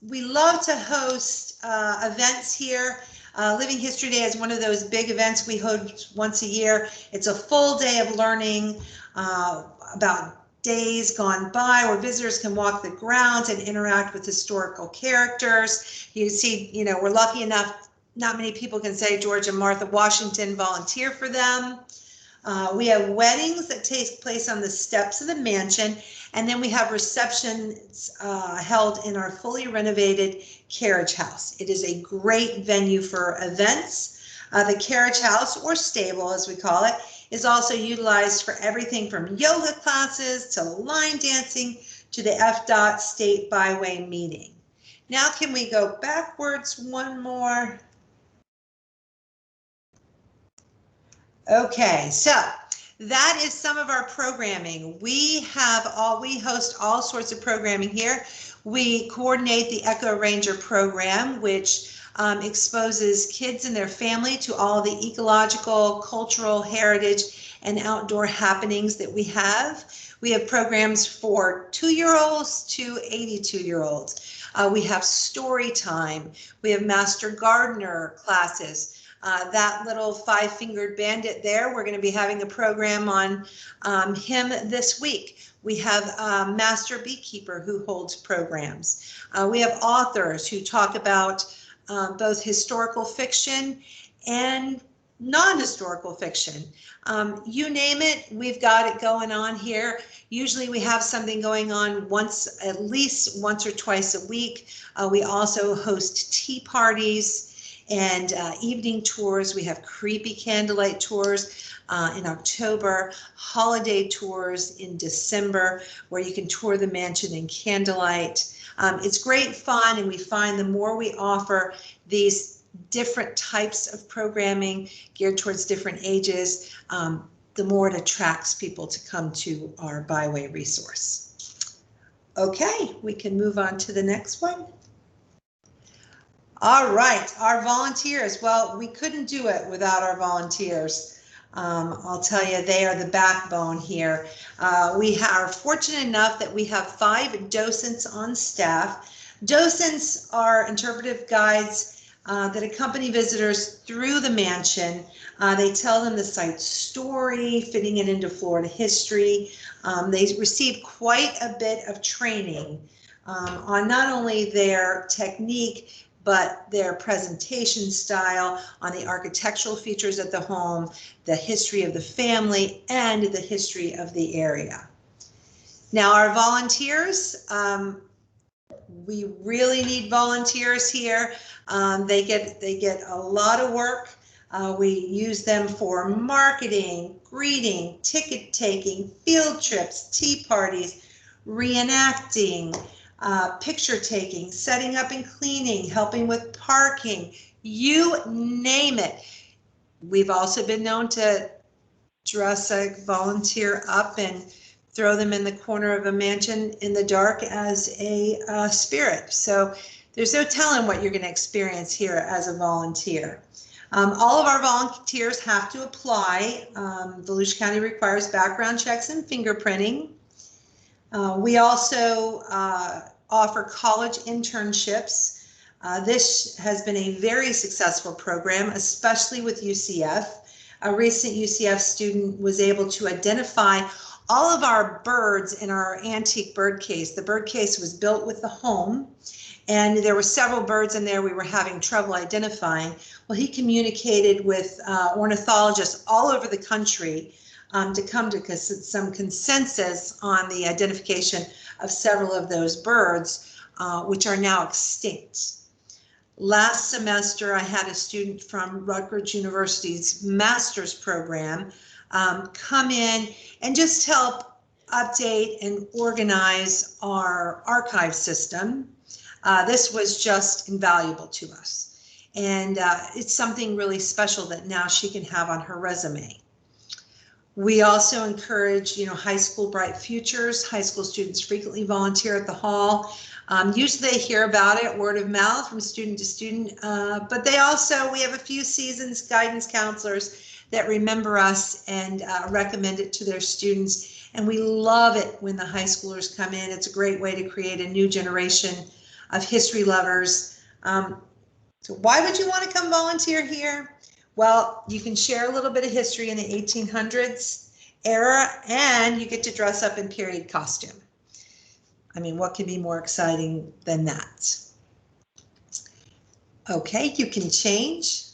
Speaker 3: We love to host events here. Living History Day is one of those big events we host once a year. It's a full day of learning about days gone by where visitors can walk the grounds and interact with historical characters. You see, you know, we're lucky enough, not many people can say George and Martha Washington volunteer for them. We have weddings that take place on the steps of the mansion, and then we have receptions held in our fully renovated carriage house. It is a great venue for events. The carriage house, or stable as we call it, is also utilized for everything from yoga classes to line dancing to the FDOT State Byway meeting. Now can we go backwards one more? Okay, so that is some of our programming. We host all sorts of programming here. We coordinate the Echo Ranger program, which exposes kids and their family to all the ecological, cultural, heritage, and outdoor happenings that we have. We have programs for 2-year-olds to 82-year-olds. We have story time. We have Master Gardener classes. That little 5-fingered bandit there, we're going to be having a program on him this week. We have a master beekeeper who holds programs. We have authors who talk about both historical fiction and non-historical fiction. You name it, we've got it going on here. Usually we have something going on at least once or twice a week. We also host tea parties and evening tours. We have creepy candlelight tours in October, holiday tours in December, where you can tour the mansion in candlelight. It's great fun, and we find the more we offer these different types of programming geared towards different ages, the more it attracts people to come to our Byway resource. Okay, we can move on to the next one. All right, our volunteers. Well, we couldn't do it without our volunteers. I'll tell you, they are the backbone here. We are fortunate enough that we have 5 docents on staff. Docents are interpretive guides that accompany visitors through the mansion. They tell them the site's story, fitting it into Florida history. They receive quite a bit of training on not only their technique, but their presentation style, on the architectural features of the home, the history of the family, and the history of the area. Now, our volunteers, we really need volunteers here. They get a lot of work. We use them for marketing, greeting, ticket taking, field trips, tea parties, reenacting, picture taking, setting up and cleaning, helping with parking, you name it. We've also been known to dress a volunteer up and throw them in the corner of a mansion in the dark as a spirit. So there's no telling what you're going to experience here as a volunteer. All of our volunteers have to apply. Volusia County requires background checks and fingerprinting. We also offer college internships. This has been a very successful program, especially with UCF. A recent UCF student was able to identify all of our birds in our antique bird case. The bird case was built with the home, and there were several birds in there we were having trouble identifying. Well, he communicated with ornithologists all over the country to come to some consensus on the identification of several of those birds, which are now extinct. Last semester, I had a student from Rutgers University's master's program come in and just help update and organize our archive system. This was just invaluable to us. And it's something really special that now she can have on her resume. We also encourage, high school bright futures. High school students frequently volunteer at the hall. Usually they hear about it word of mouth from student to student, but we have a few seasoned guidance counselors that remember us and recommend it to their students. And we love it when the high schoolers come in. It's a great way to create a new generation of history lovers. So why would you want to come volunteer here? Well, you can share a little bit of history in the 1800s era, and you get to dress up in period costume. I mean, what can be more exciting than that? Okay, you can change.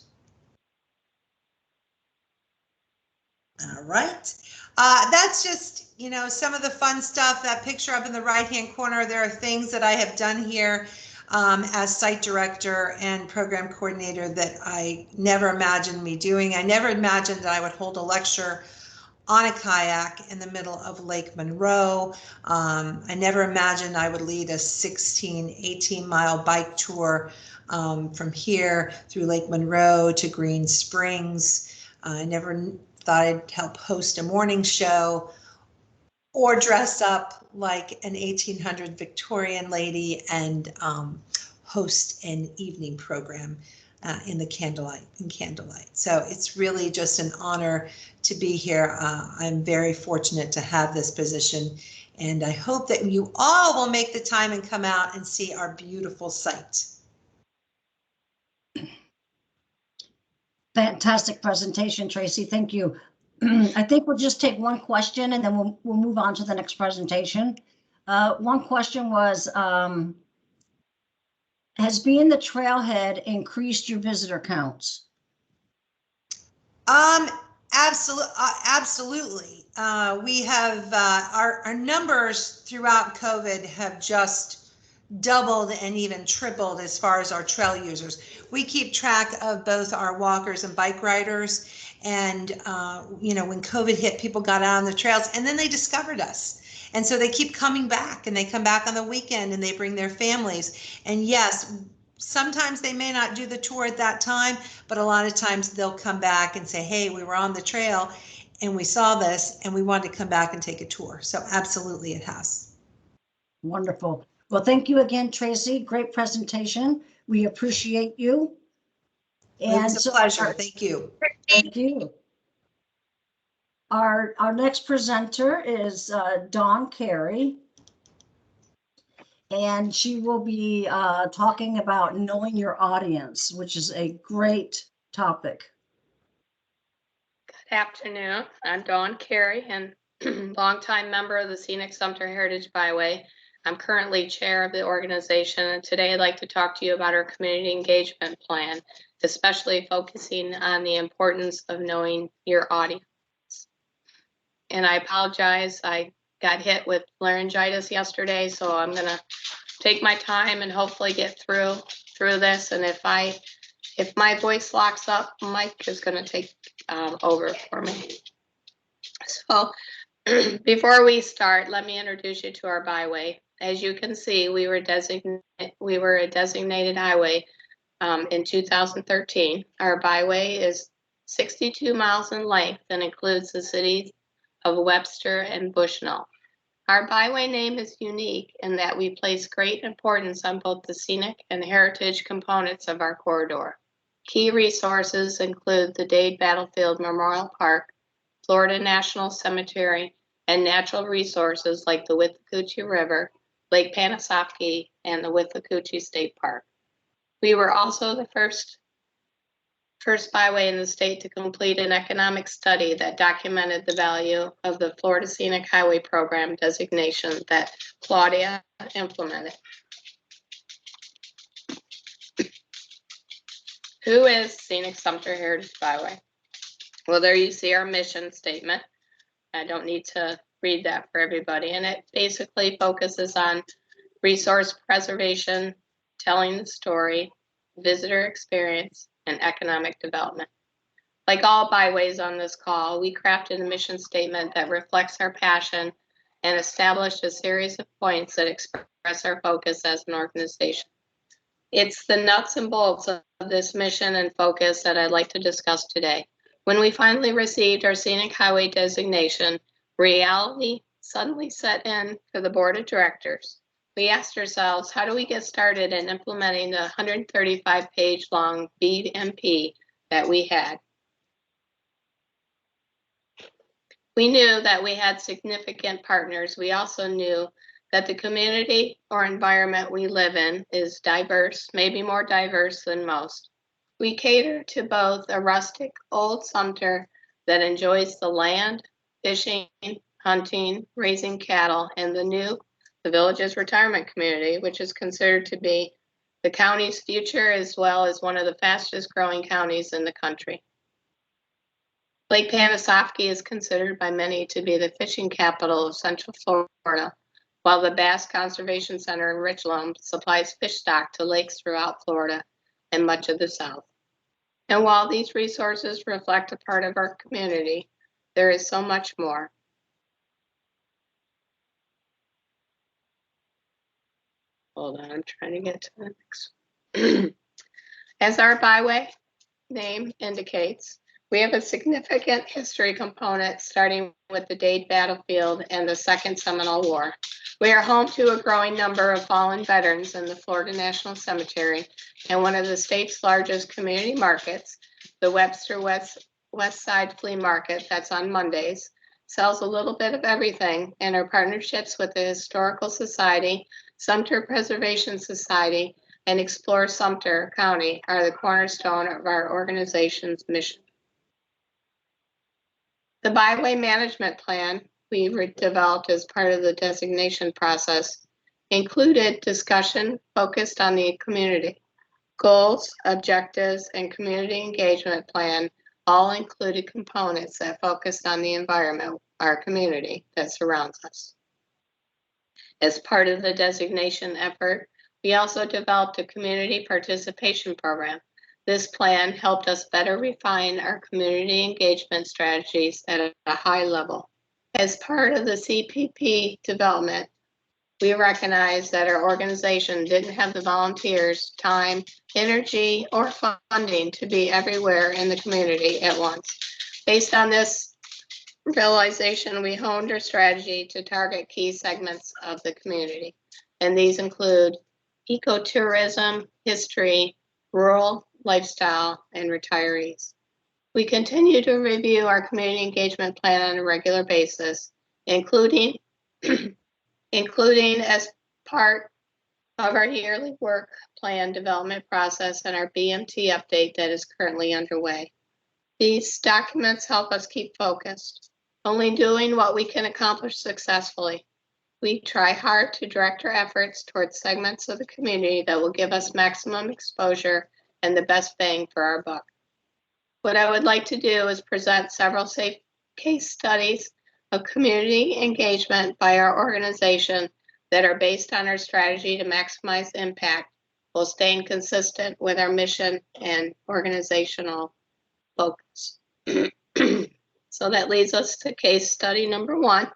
Speaker 3: All right. That's just, some of the fun stuff. That picture up in the right-hand corner, there are things that I have done here as site director and program coordinator that I never imagined me doing. I never imagined that I would hold a lecture on a kayak in the middle of Lake Monroe. I never imagined I would lead a 18-mile bike tour from here through Lake Monroe to Green Springs. I never thought I'd help host a morning show or dress up like an 1800 Victorian lady and host an evening program in candlelight. So it's really just an honor to be here. I'm very fortunate to have this position, and I hope that you all will make the time and come out and see our beautiful site.
Speaker 5: Fantastic presentation, Tracy. Thank you. I think we'll just take one question and then we'll move on to the next presentation. One question was, has being the trailhead increased your visitor counts?
Speaker 3: Absolutely. We have our numbers throughout COVID have just doubled and even tripled as far as our trail users. We keep track of both our walkers and bike riders. And, you know, when COVID hit, people got out on the trails and then they discovered us. And so they keep coming back, and they come back on the weekend and they bring their families. And yes, sometimes they may not do the tour at that time, but a lot of times they'll come back and say, hey, we were on the trail and we saw this and we wanted to come back and take a tour. So absolutely it has.
Speaker 5: Wonderful. Well, thank you again, Tracy. Great presentation. We appreciate you.
Speaker 3: And it was a pleasure. Thank you.
Speaker 5: Thank you. Our next presenter is Dawn Carey, and she will be talking about knowing your audience, which is a great topic.
Speaker 8: Good afternoon. I'm Dawn Carey, and longtime member of the Scenic Sumter Heritage Byway. I'm currently chair of the organization, and today I'd like to talk to you about our community engagement plan, especially focusing on the importance of knowing your audience. And I apologize, I got hit with laryngitis yesterday, so I'm gonna take my time and hopefully get through this. And if my voice locks up, Mike is gonna take over for me. So before we start, let me introduce you to our byway. As you can see, we were a designated highway in 2013. Our byway is 62 miles in length and includes the cities of Webster and Bushnell. Our byway name is unique in that we place great importance on both the scenic and heritage components of our corridor. Key resources include the Dade Battlefield Memorial Park, Florida National Cemetery, and natural resources like the Withlacoochee River, Lake Panasoffkee, and the Withlacoochee State Park. We were also the first byway in the state to complete an economic study that documented the value of the Florida Scenic Highway Program designation that Claudia implemented. Who is Scenic Sumter Heritage Byway? Well, there you see our mission statement. I don't need to read that for everybody. And it basically focuses on resource preservation, telling the story, visitor experience, and economic development. Like all byways on this call, we crafted a mission statement that reflects our passion and established a series of points that express our focus as an organization. It's the nuts and bolts of this mission and focus that I'd like to discuss today. When we finally received our scenic highway designation, reality suddenly set in for the board of directors. We asked ourselves, how do we get started in implementing the 135-page long BMP that we had? We knew that we had significant partners. We also knew that the community or environment we live in is diverse, maybe more diverse than most. We cater to both a rustic old Sumter that enjoys the land, fishing, hunting, raising cattle, and the village's retirement community, which is considered to be the county's future as well as one of the fastest growing counties in the country. Lake Panasoffkee is considered by many to be the fishing capital of Central Florida, while the Bass Conservation Center in Richland supplies fish stock to lakes throughout Florida and much of the South. And while these resources reflect a part of our community, there is so much more. Hold on, I'm trying to get to the next. As our byway name indicates, we have a significant history component starting with the Dade Battlefield and the Second Seminole War. We are home to a growing number of fallen veterans in the Florida National Cemetery and one of the state's largest community markets, the Webster West Side Flea Market, that's on Mondays, sells a little bit of everything, and our partnerships with the Historical Society, Sumter Preservation Society, and Explore Sumter County are the cornerstone of our organization's mission. The Byway Management Plan we developed as part of the designation process included discussion focused on the community. Goals, objectives, and community engagement plan all included components that focused on the environment, our community that surrounds us. As part of the designation effort, we also developed a community participation program. This plan helped us better refine our community engagement strategies at a high level. As part of the CPP development, we recognized that our organization didn't have the volunteers, time, energy, or funding to be everywhere in the community at once. Based on this realization, we honed our strategy to target key segments of the community. And these include ecotourism, history, rural lifestyle, and retirees. We continue to review our community engagement plan on a regular basis, including as part of our yearly work plan development process and our BMT update that is currently underway. These documents help us keep focused, only doing what we can accomplish successfully. We try hard to direct our efforts towards segments of the community that will give us maximum exposure and the best bang for our buck. What I would like to do is present several safe case studies of community engagement by our organization that are based on our strategy to maximize impact while staying consistent with our mission and organizational focus. So that leads us to case study number 1.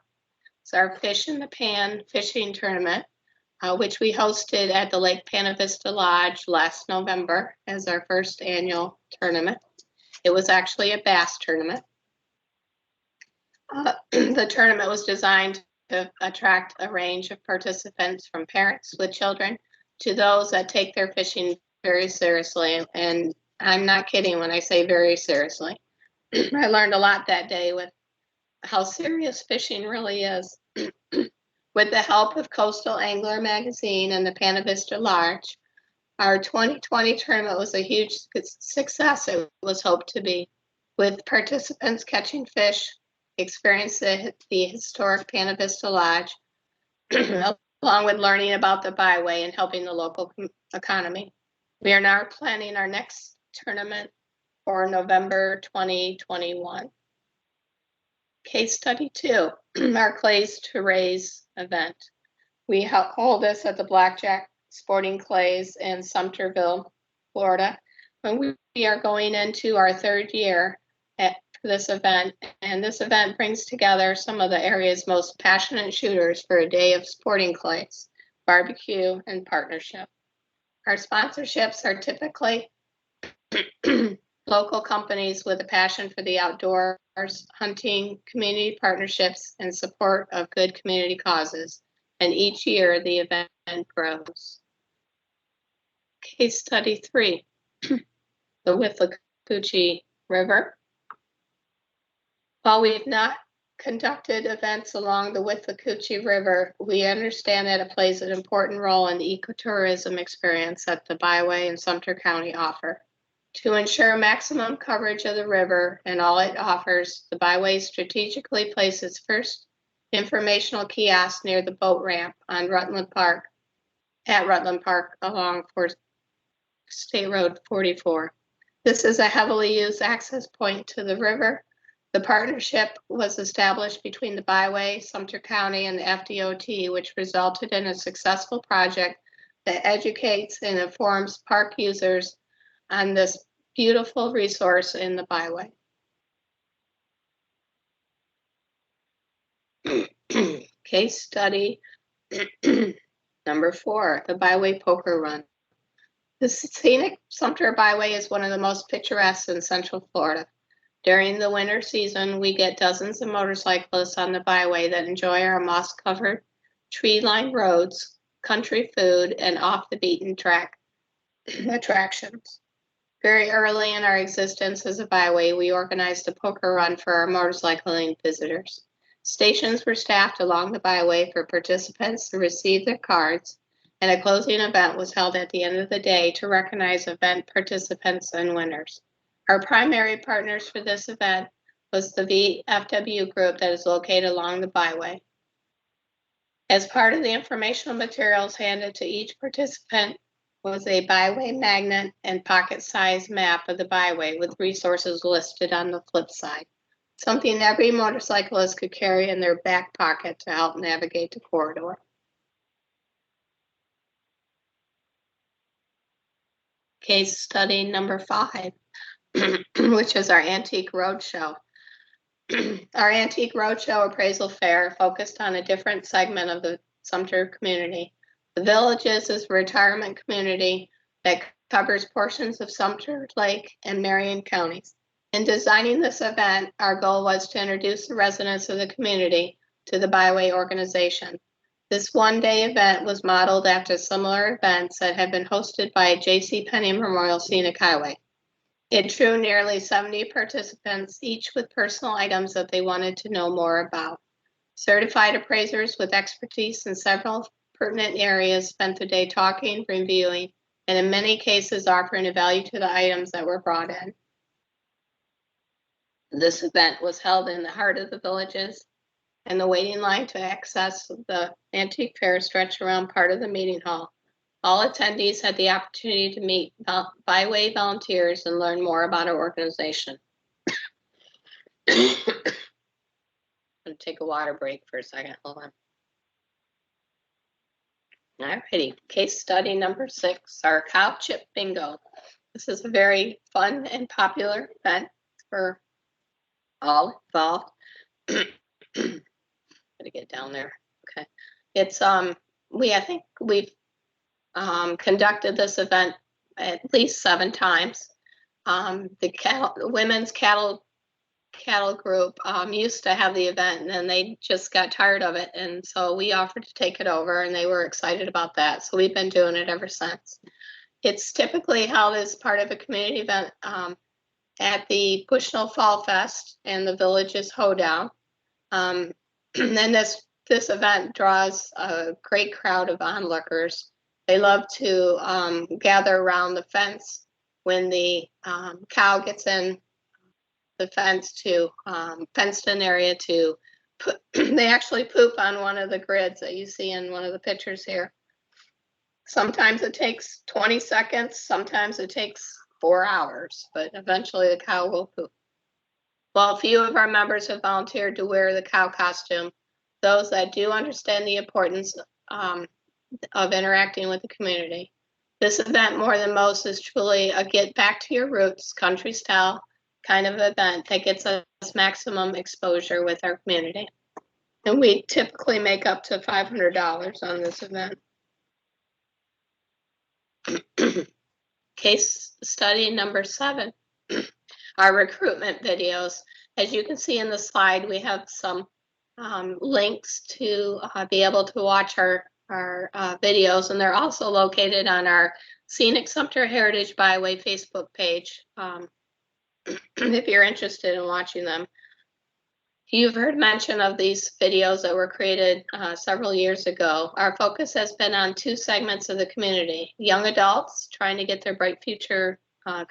Speaker 8: It's our Fish in the Pan fishing tournament, which we hosted at the Lake Pana Vista Lodge last November as our first annual tournament. It was actually a bass tournament. The tournament was designed to attract a range of participants from parents with children to those that take their fishing very seriously. And I'm not kidding when I say very seriously. I learned a lot that day with how serious fishing really is. With the help of Coastal Angler magazine and the Pana Vista Lodge, our 2020 tournament was a huge success. It was hoped to be, with participants catching fish, experiencing the historic Pana Vista Lodge, along with learning about the byway and helping the local economy. We are now planning our next tournament for November 2021. Case study 2, our Clays to Raise event. We hold this at the Blackjack Sporting Clays in Sumterville, Florida. When we are going into our 3rd year for this event, and this event brings together some of the area's most passionate shooters for a day of sporting clays, barbecue, and partnership. Our sponsorships are typically local companies with a passion for the outdoors, hunting, community partnerships, and support of good community causes. And each year the event grows. Case study 3, the Withlacoochee River. While we've not conducted events along the Withlacoochee River, we understand that it plays an important role in the ecotourism experience that the Byway and Sumter County offer. To ensure maximum coverage of the river and all it offers, the Byway strategically places first informational kiosk near the boat ramp on Rutland Park along State Road 44. This is a heavily used access point to the river. The partnership was established between the Byway, Sumter County, and the FDOT, which resulted in a successful project that educates and informs park users on this beautiful resource in the Byway. Case study number 4, the Byway Poker Run. The scenic Sumter Byway is one of the most picturesque in Central Florida. During the winter season, we get dozens of motorcyclists on the Byway that enjoy our moss-covered, tree-lined roads, country food, and off-the-beaten-track attractions. Very early in our existence as a Byway, we organized a poker run for our motorcycling visitors. Stations were staffed along the Byway for participants to receive their cards, and a closing event was held at the end of the day to recognize event participants and winners. Our primary partners for this event was the VFW group that is located along the byway. As part of the informational materials handed to each participant was a byway magnet and pocket-sized map of the byway with resources listed on the flip side, something every motorcyclist could carry in their back pocket to help navigate the corridor. Case study number 5, which is our Antique Roadshow. Our Antique Roadshow appraisal fair focused on a different segment of the Sumter community. The Villages is a retirement community that covers portions of Sumter, Lake, and Marion counties. In designing this event, our goal was to introduce the residents of the community to the Byway organization. This one-day event was modeled after similar events that had been hosted by J.C. Memorial Scenic Highway. It drew nearly 70 participants, each with personal items that they wanted to know more about. Certified appraisers with expertise in several pertinent areas spent the day talking, reviewing, and in many cases offering a value to the items that were brought in. This event was held in the heart of the Villages, and the waiting line to access the antique fair stretched around part of the meeting hall. All attendees had the opportunity to meet Byway volunteers and learn more about our organization. I'm going to take a water break for a second. Hold on. Alrighty, case study number 6, our cow chip bingo. This is a very fun and popular event for all involved. Gotta get down there. Okay, it's I think we've conducted this event at least 7 times. The women's cattle group used to have the event, and then they just got tired of it, and so we offered to take it over, and they were excited about that. So we've been doing it ever since. It's typically held as part of a community event at the Bushnell Fall Fest and the Villages Hoedown. And this event draws a great crowd of onlookers. They love to gather around the fence when the cow gets in the fence to fenced-in area to put. They actually poop on one of the grids that you see in one of the pictures here. Sometimes it takes 20 seconds, sometimes it takes 4 hours, but eventually the cow will poop. While a few of our members have volunteered to wear the cow costume, those that do understand the importance of interacting with the community. This event, more than most, is truly a get back to your roots, country style kind of event that gets us maximum exposure with our community. And we typically make up to $500 on this event. Case study number 7, our recruitment videos. As you can see in the slide, we have some links to be able to watch our videos, and they're also located on our Scenic Sumter Heritage Byway Facebook page if you're interested in watching them. You've heard mention of these videos that were created several years ago. Our focus has been on 2 segments of the community: young adults trying to get their bright future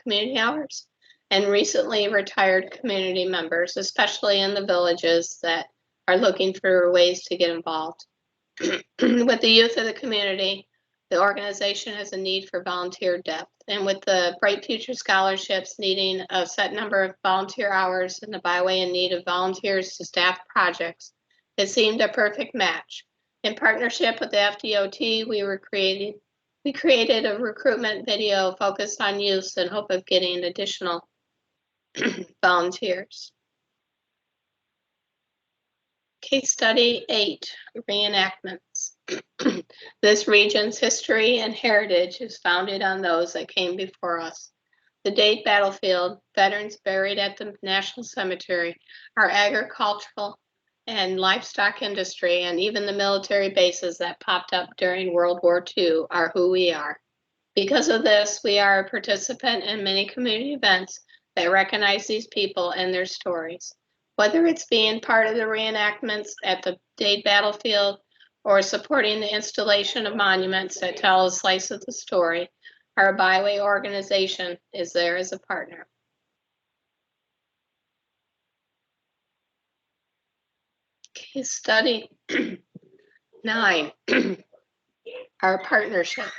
Speaker 8: community hours, and recently retired community members, especially in the villages that are looking for ways to get involved. With the youth of the community, the organization has a need for volunteer depth, and with the Bright Future scholarships needing a set number of volunteer hours and the Byway in need of volunteers to staff projects, it seemed a perfect match. In partnership with the FDOT, we created a recruitment video focused on youth in hope of getting additional volunteers. Case study 8, reenactments. This region's history and heritage is founded on those that came before us. The Dade battlefield, veterans buried at the National Cemetery, our agricultural and livestock industry, and even the military bases that popped up during World War II are who we are. Because of this, we are a participant in many community events that recognize these people and their stories. Whether it's being part of the reenactments at the Dade battlefield or supporting the installation of monuments that tell a slice of the story, our Byway organization is there as a partner. Case study 9, our partnerships.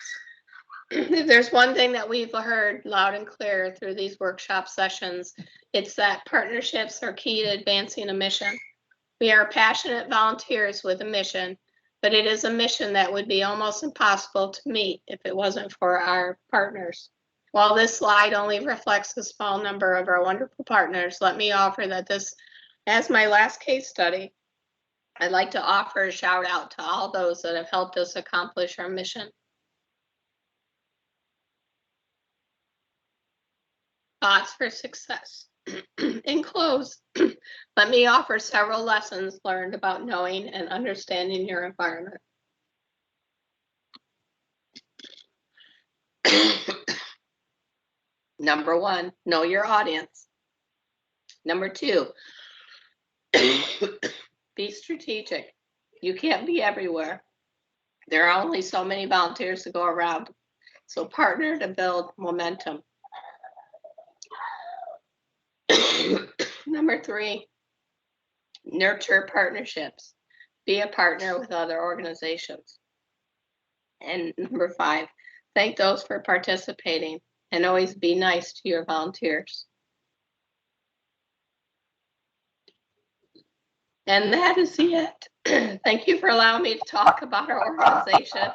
Speaker 8: If there's one thing that we've heard loud and clear through these workshop sessions, it's that partnerships are key to advancing a mission. We are passionate volunteers with a mission, but it is a mission that would be almost impossible to meet if it wasn't for our partners. While this slide only reflects a small number of our wonderful partners, let me offer that this, as my last case study, I'd like to offer a shout out to all those that have helped us accomplish our mission. Thoughts for success. In close, let me offer several lessons learned about knowing and understanding your environment. Number 1, know your audience. Number 2, be strategic. You can't be everywhere. There are only so many volunteers to go around. So partner to build momentum. Number 3, nurture partnerships. Be a partner with other organizations. And number 5, thank those for participating and always be nice to your volunteers. And that is it. Thank you for allowing me to talk about our organization.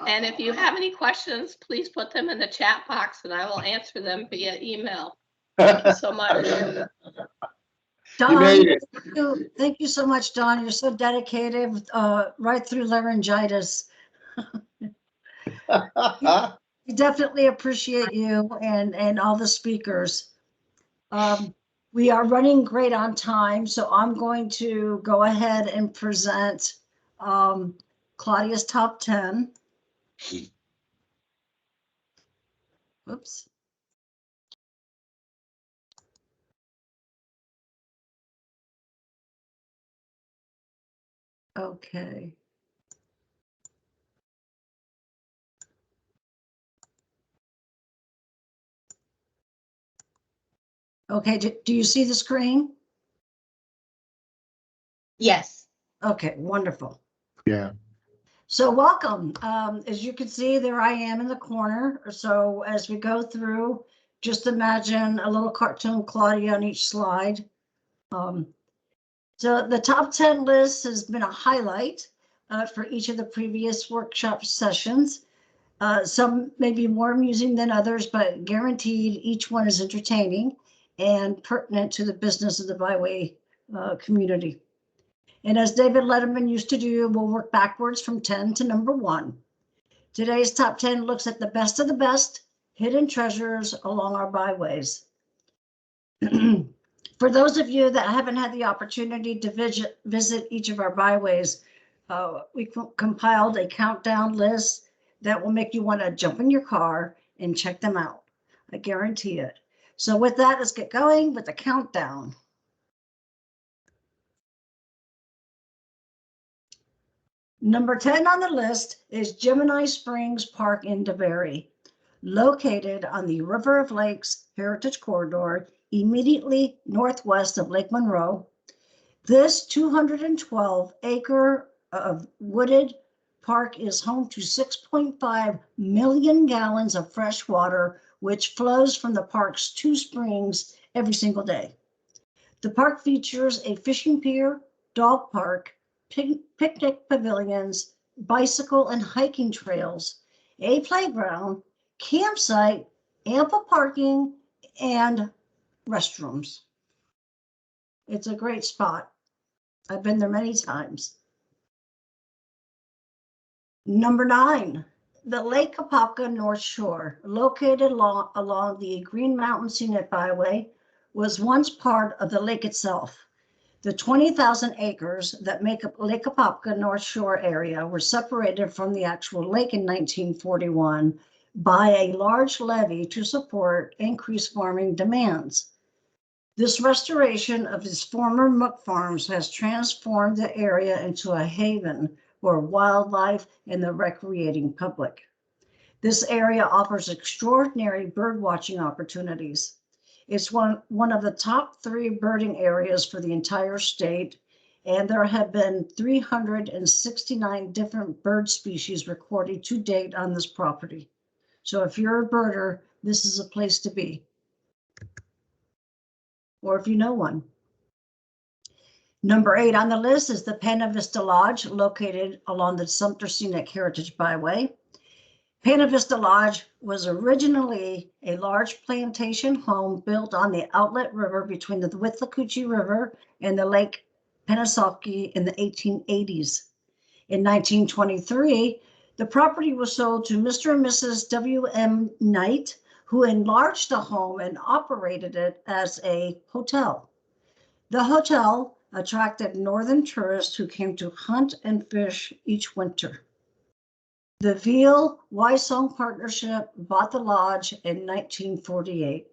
Speaker 8: And if you have any questions, please put them in the chat box and I will answer them via email. Thank you so much.
Speaker 5: Don, thank you so much, Don. You're so dedicated, right through laryngitis. We definitely appreciate you and all the speakers. We are running great on time, so I'm going to go ahead and present Claudia's top 10. Whoops. Okay. Okay, do you see the screen?
Speaker 1: Yes.
Speaker 5: Okay, wonderful.
Speaker 26: Yeah.
Speaker 5: So welcome. As you can see, there I am in the corner. So as we go through, just imagine a little cartoon Claudia on each slide. So the top 10 list has been a highlight for each of the previous workshop sessions. Some may be more amusing than others, but guaranteed each one is entertaining and pertinent to the business of the Byway community. And as David Letterman used to do, we'll work backwards from 10 to number 1. Today's top 10 looks at the best of the best hidden treasures along our byways. For those of you that haven't had the opportunity to visit each of our byways, we compiled a countdown list that will make you want to jump in your car and check them out. I guarantee it. So with that, let's get going with the countdown. Number 10 on the list is Gemini Springs Park in DeBary, located on the River of Lakes Heritage Corridor, immediately northwest of Lake Monroe. This 212-acre of wooded park is home to 6.5 million gallons of fresh water, which flows from the park's 2 springs every single day. The park features a fishing pier, dog park, picnic pavilions, bicycle and hiking trails, a playground, campsite, ample parking, and restrooms. It's a great spot. I've been there many times. Number 9, the Lake Apopka North Shore, located along the Green Mountain Scenic Byway, was once part of the lake itself. The 20,000 acres that make up Lake Apopka North Shore area were separated from the actual lake in 1941 by a large levee to support increased farming demands. This restoration of his former muck farms has transformed the area into a haven for wildlife and the recreating public. This area offers extraordinary bird watching opportunities. It's one of the top 3 birding areas for the entire state, and there have been 369 different bird species recorded to date on this property. So if you're a birder, this is a place to be. Or if you know one. Number 8 on the list is the Pana Vista Lodge, located along the Sumter Scenic Heritage Byway. Pana Vista Lodge was originally a large plantation home built on the outlet river between the Withlacoochee River and the Lake Pennsauken in the 1880s. In 1923, the property was sold to Mr. and Mrs. W.M. Knight, who enlarged the home and operated it as a hotel. The hotel attracted northern tourists who came to hunt and fish each winter. The Veal-Wysong Partnership bought the lodge in 1948.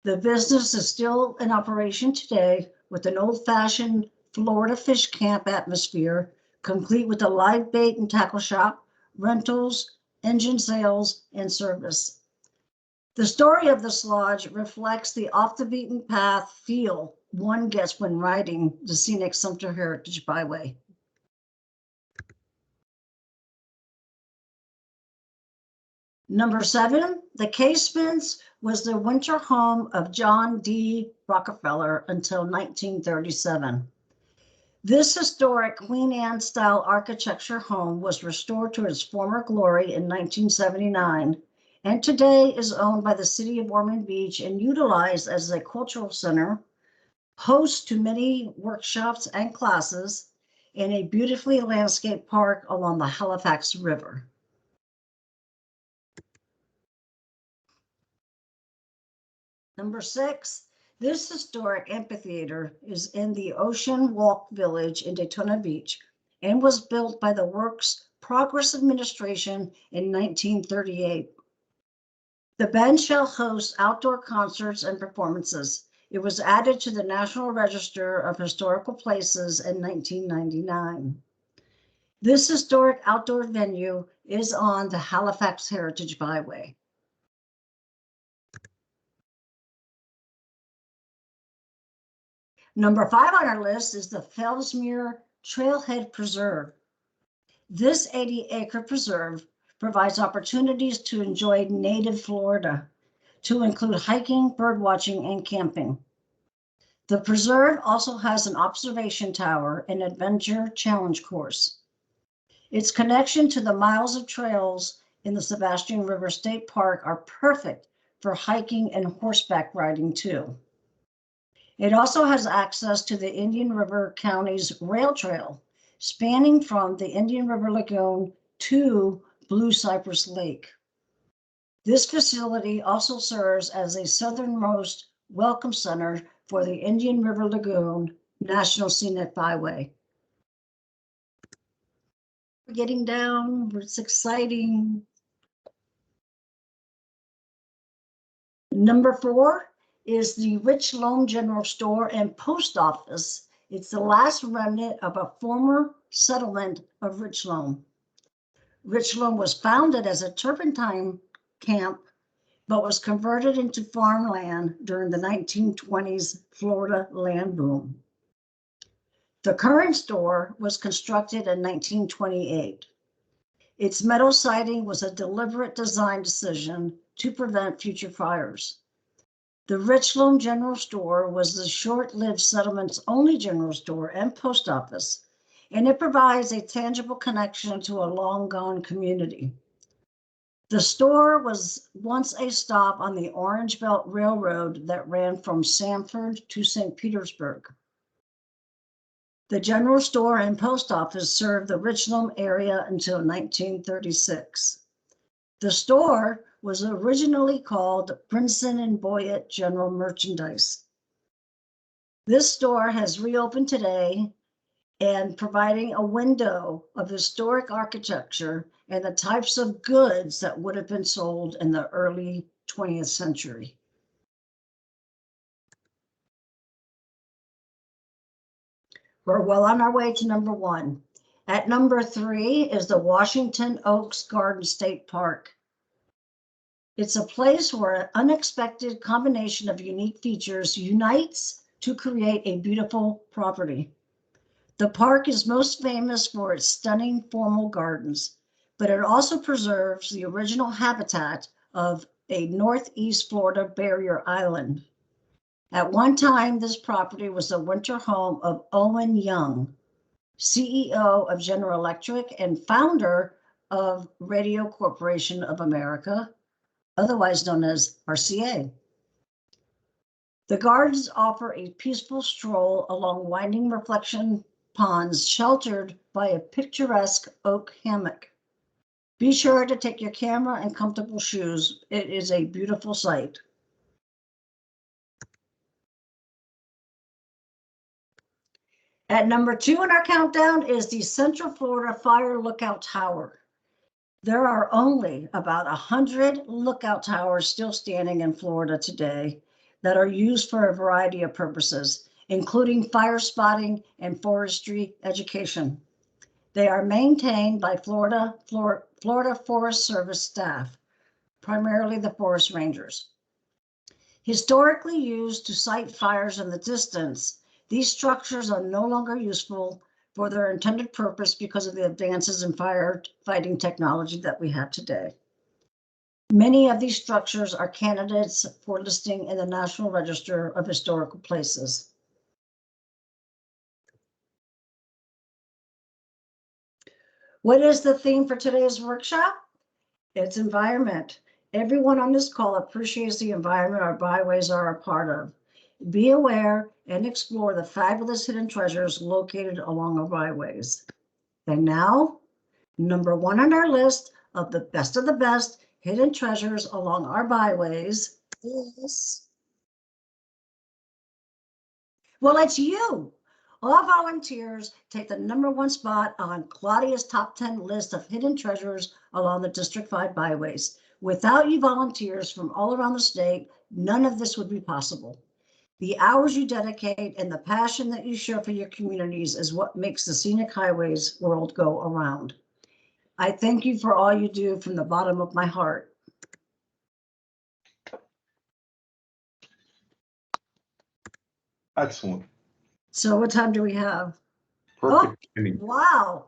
Speaker 5: The business is still in operation today with an old-fashioned Florida fish camp atmosphere, complete with a live bait and tackle shop, rentals, engine sales, and service. The story of this lodge reflects the off-the-beaten-path feel one gets when riding the scenic Sumter Heritage Byway. Number 7, the Casements was the winter home of John D. Rockefeller until 1937. This historic Queen Anne-style architecture home was restored to its former glory in 1979, and today is owned by the City of Ormond Beach and utilized as a cultural center, host to many workshops and classes, in a beautifully landscaped park along the Halifax River. Number 6, this historic amphitheater is in the Ocean Walk Village in Daytona Beach and was built by the Works Progress Administration in 1938. The bench shall host outdoor concerts and performances. It was added to the National Register of Historical Places in 1999. This historic outdoor venue is on the Halifax Heritage Byway. Number 5 on our list is the Fellsmere Trailhead Preserve. This 80-acre preserve provides opportunities to enjoy native Florida, to include hiking, birdwatching, and camping. The preserve also has an observation tower and adventure challenge course. Its connection to the miles of trails in the Sebastian River State Park are perfect for hiking and horseback riding too. It also has access to the Indian River County's rail trail, spanning from the Indian River Lagoon to Blue Cypress Lake. This facility also serves as a southernmost welcome center for the Indian River Lagoon National Scenic Byway. We're getting down, it's exciting. Number 4 is the Rich Loam General Store and Post Office. It's the last remnant of a former settlement of Rich Loam. Rich Loam was founded as a turpentine camp, but was converted into farmland during the 1920s Florida land boom. The current store was constructed in 1928. Its metal siding was a deliberate design decision to prevent future fires. The Rich Loam General Store was the short-lived settlement's only general store and post office, and it provides a tangible connection to a long-gone community. The store was once a stop on the Orange Belt Railroad that ran from Sanford to St. Petersburg. The general store and post office served the Rich Loam area until 1936. The store was originally called Brinson and Boyett General Merchandise. This store has reopened today and providing a window of historic architecture and the types of goods that would have been sold in the early 20th century. We're well on our way to number 1. At number 3 is the Washington Oaks Garden State Park. It's a place where an unexpected combination of unique features unites to create a beautiful property. The park is most famous for its stunning formal gardens, but it also preserves the original habitat of a Northeast Florida barrier island. At one time, this property was the winter home of Owen Young, CEO of General Electric and founder of Radio Corporation of America, otherwise known as RCA. The gardens offer a peaceful stroll along winding reflection ponds sheltered by a picturesque oak hammock. Be sure to take your camera and comfortable shoes. It is a beautiful sight. At number 2 in our countdown is the Central Florida Fire Lookout Tower. There are only about 100 lookout towers still standing in Florida today that are used for a variety of purposes, including fire spotting and forestry education. They are maintained by Florida Forest Service staff, primarily the forest rangers. Historically used to fight fires in the distance, these structures are no longer useful for their intended purpose because of the advances in firefighting technology that we have today. Many of these structures are candidates for listing in the National Register of Historical Places. What is the theme for today's workshop? It's environment. Everyone on this call appreciates the environment our byways are a part of. Be aware and explore the fabulous hidden treasures located along our byways. And now, number 1 on our list of the best hidden treasures along our byways is, well, it's you. All volunteers take the number 1 spot on Claudia's top 10 list of hidden treasures along the District 5 byways. Without you volunteers from all around the state, none of this would be possible. The hours you dedicate and the passion that you show for your communities is what makes the Scenic Highways world go around. I thank you for all you do from the bottom of my heart.
Speaker 26: Excellent.
Speaker 5: So what time do we have?
Speaker 26: Perfect.
Speaker 5: Oh, wow.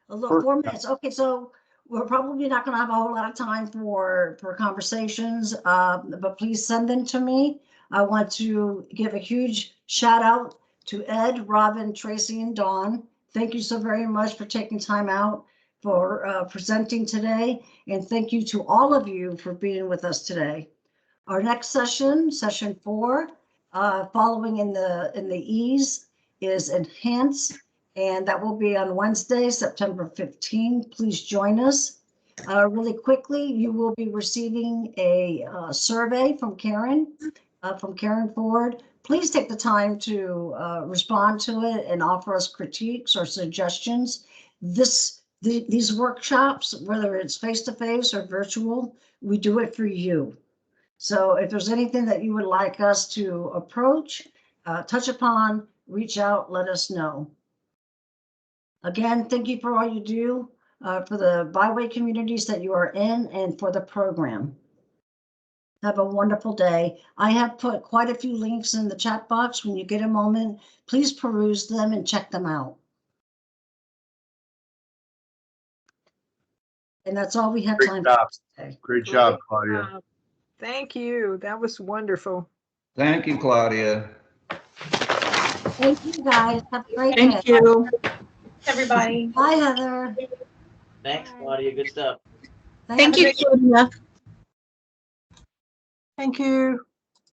Speaker 5: A little 4 minutes. Okay, so we're probably not going to have a whole lot of time for conversations, but please send them to me. I want to give a huge shout out to Ed, Robin, Tracy, and Dawn. Thank you so very much for taking time out for presenting today. And thank you to all of you for being with us today. Our next session, session 4, following in the E's, is Enhance. And that will be on Wednesday, September 15. Please join us. Really quickly, you will be receiving a survey from Karen Ford. Please take the time to respond to it and offer us critiques or suggestions. These workshops, whether it's face-to-face or virtual, we do it for you. So if there's anything that you would like us to approach, touch upon, reach out, let us know. Again, thank you for all you do for the byway communities that you are in and for the program. Have a wonderful day. I have put quite a few links in the chat box. When you get a moment, please peruse them and check them out. And that's all we have time for today.
Speaker 26: Great job, Claudia.
Speaker 23: Thank you. That was wonderful.
Speaker 9: Thank you, Claudia.
Speaker 5: Thank you, guys. Have a great day.
Speaker 29: Thank you.
Speaker 1: Everybody.
Speaker 5: Bye, Heather.
Speaker 10: Thanks, Claudia. Good stuff.
Speaker 29: Thank you, Claudia.
Speaker 23: Thank you.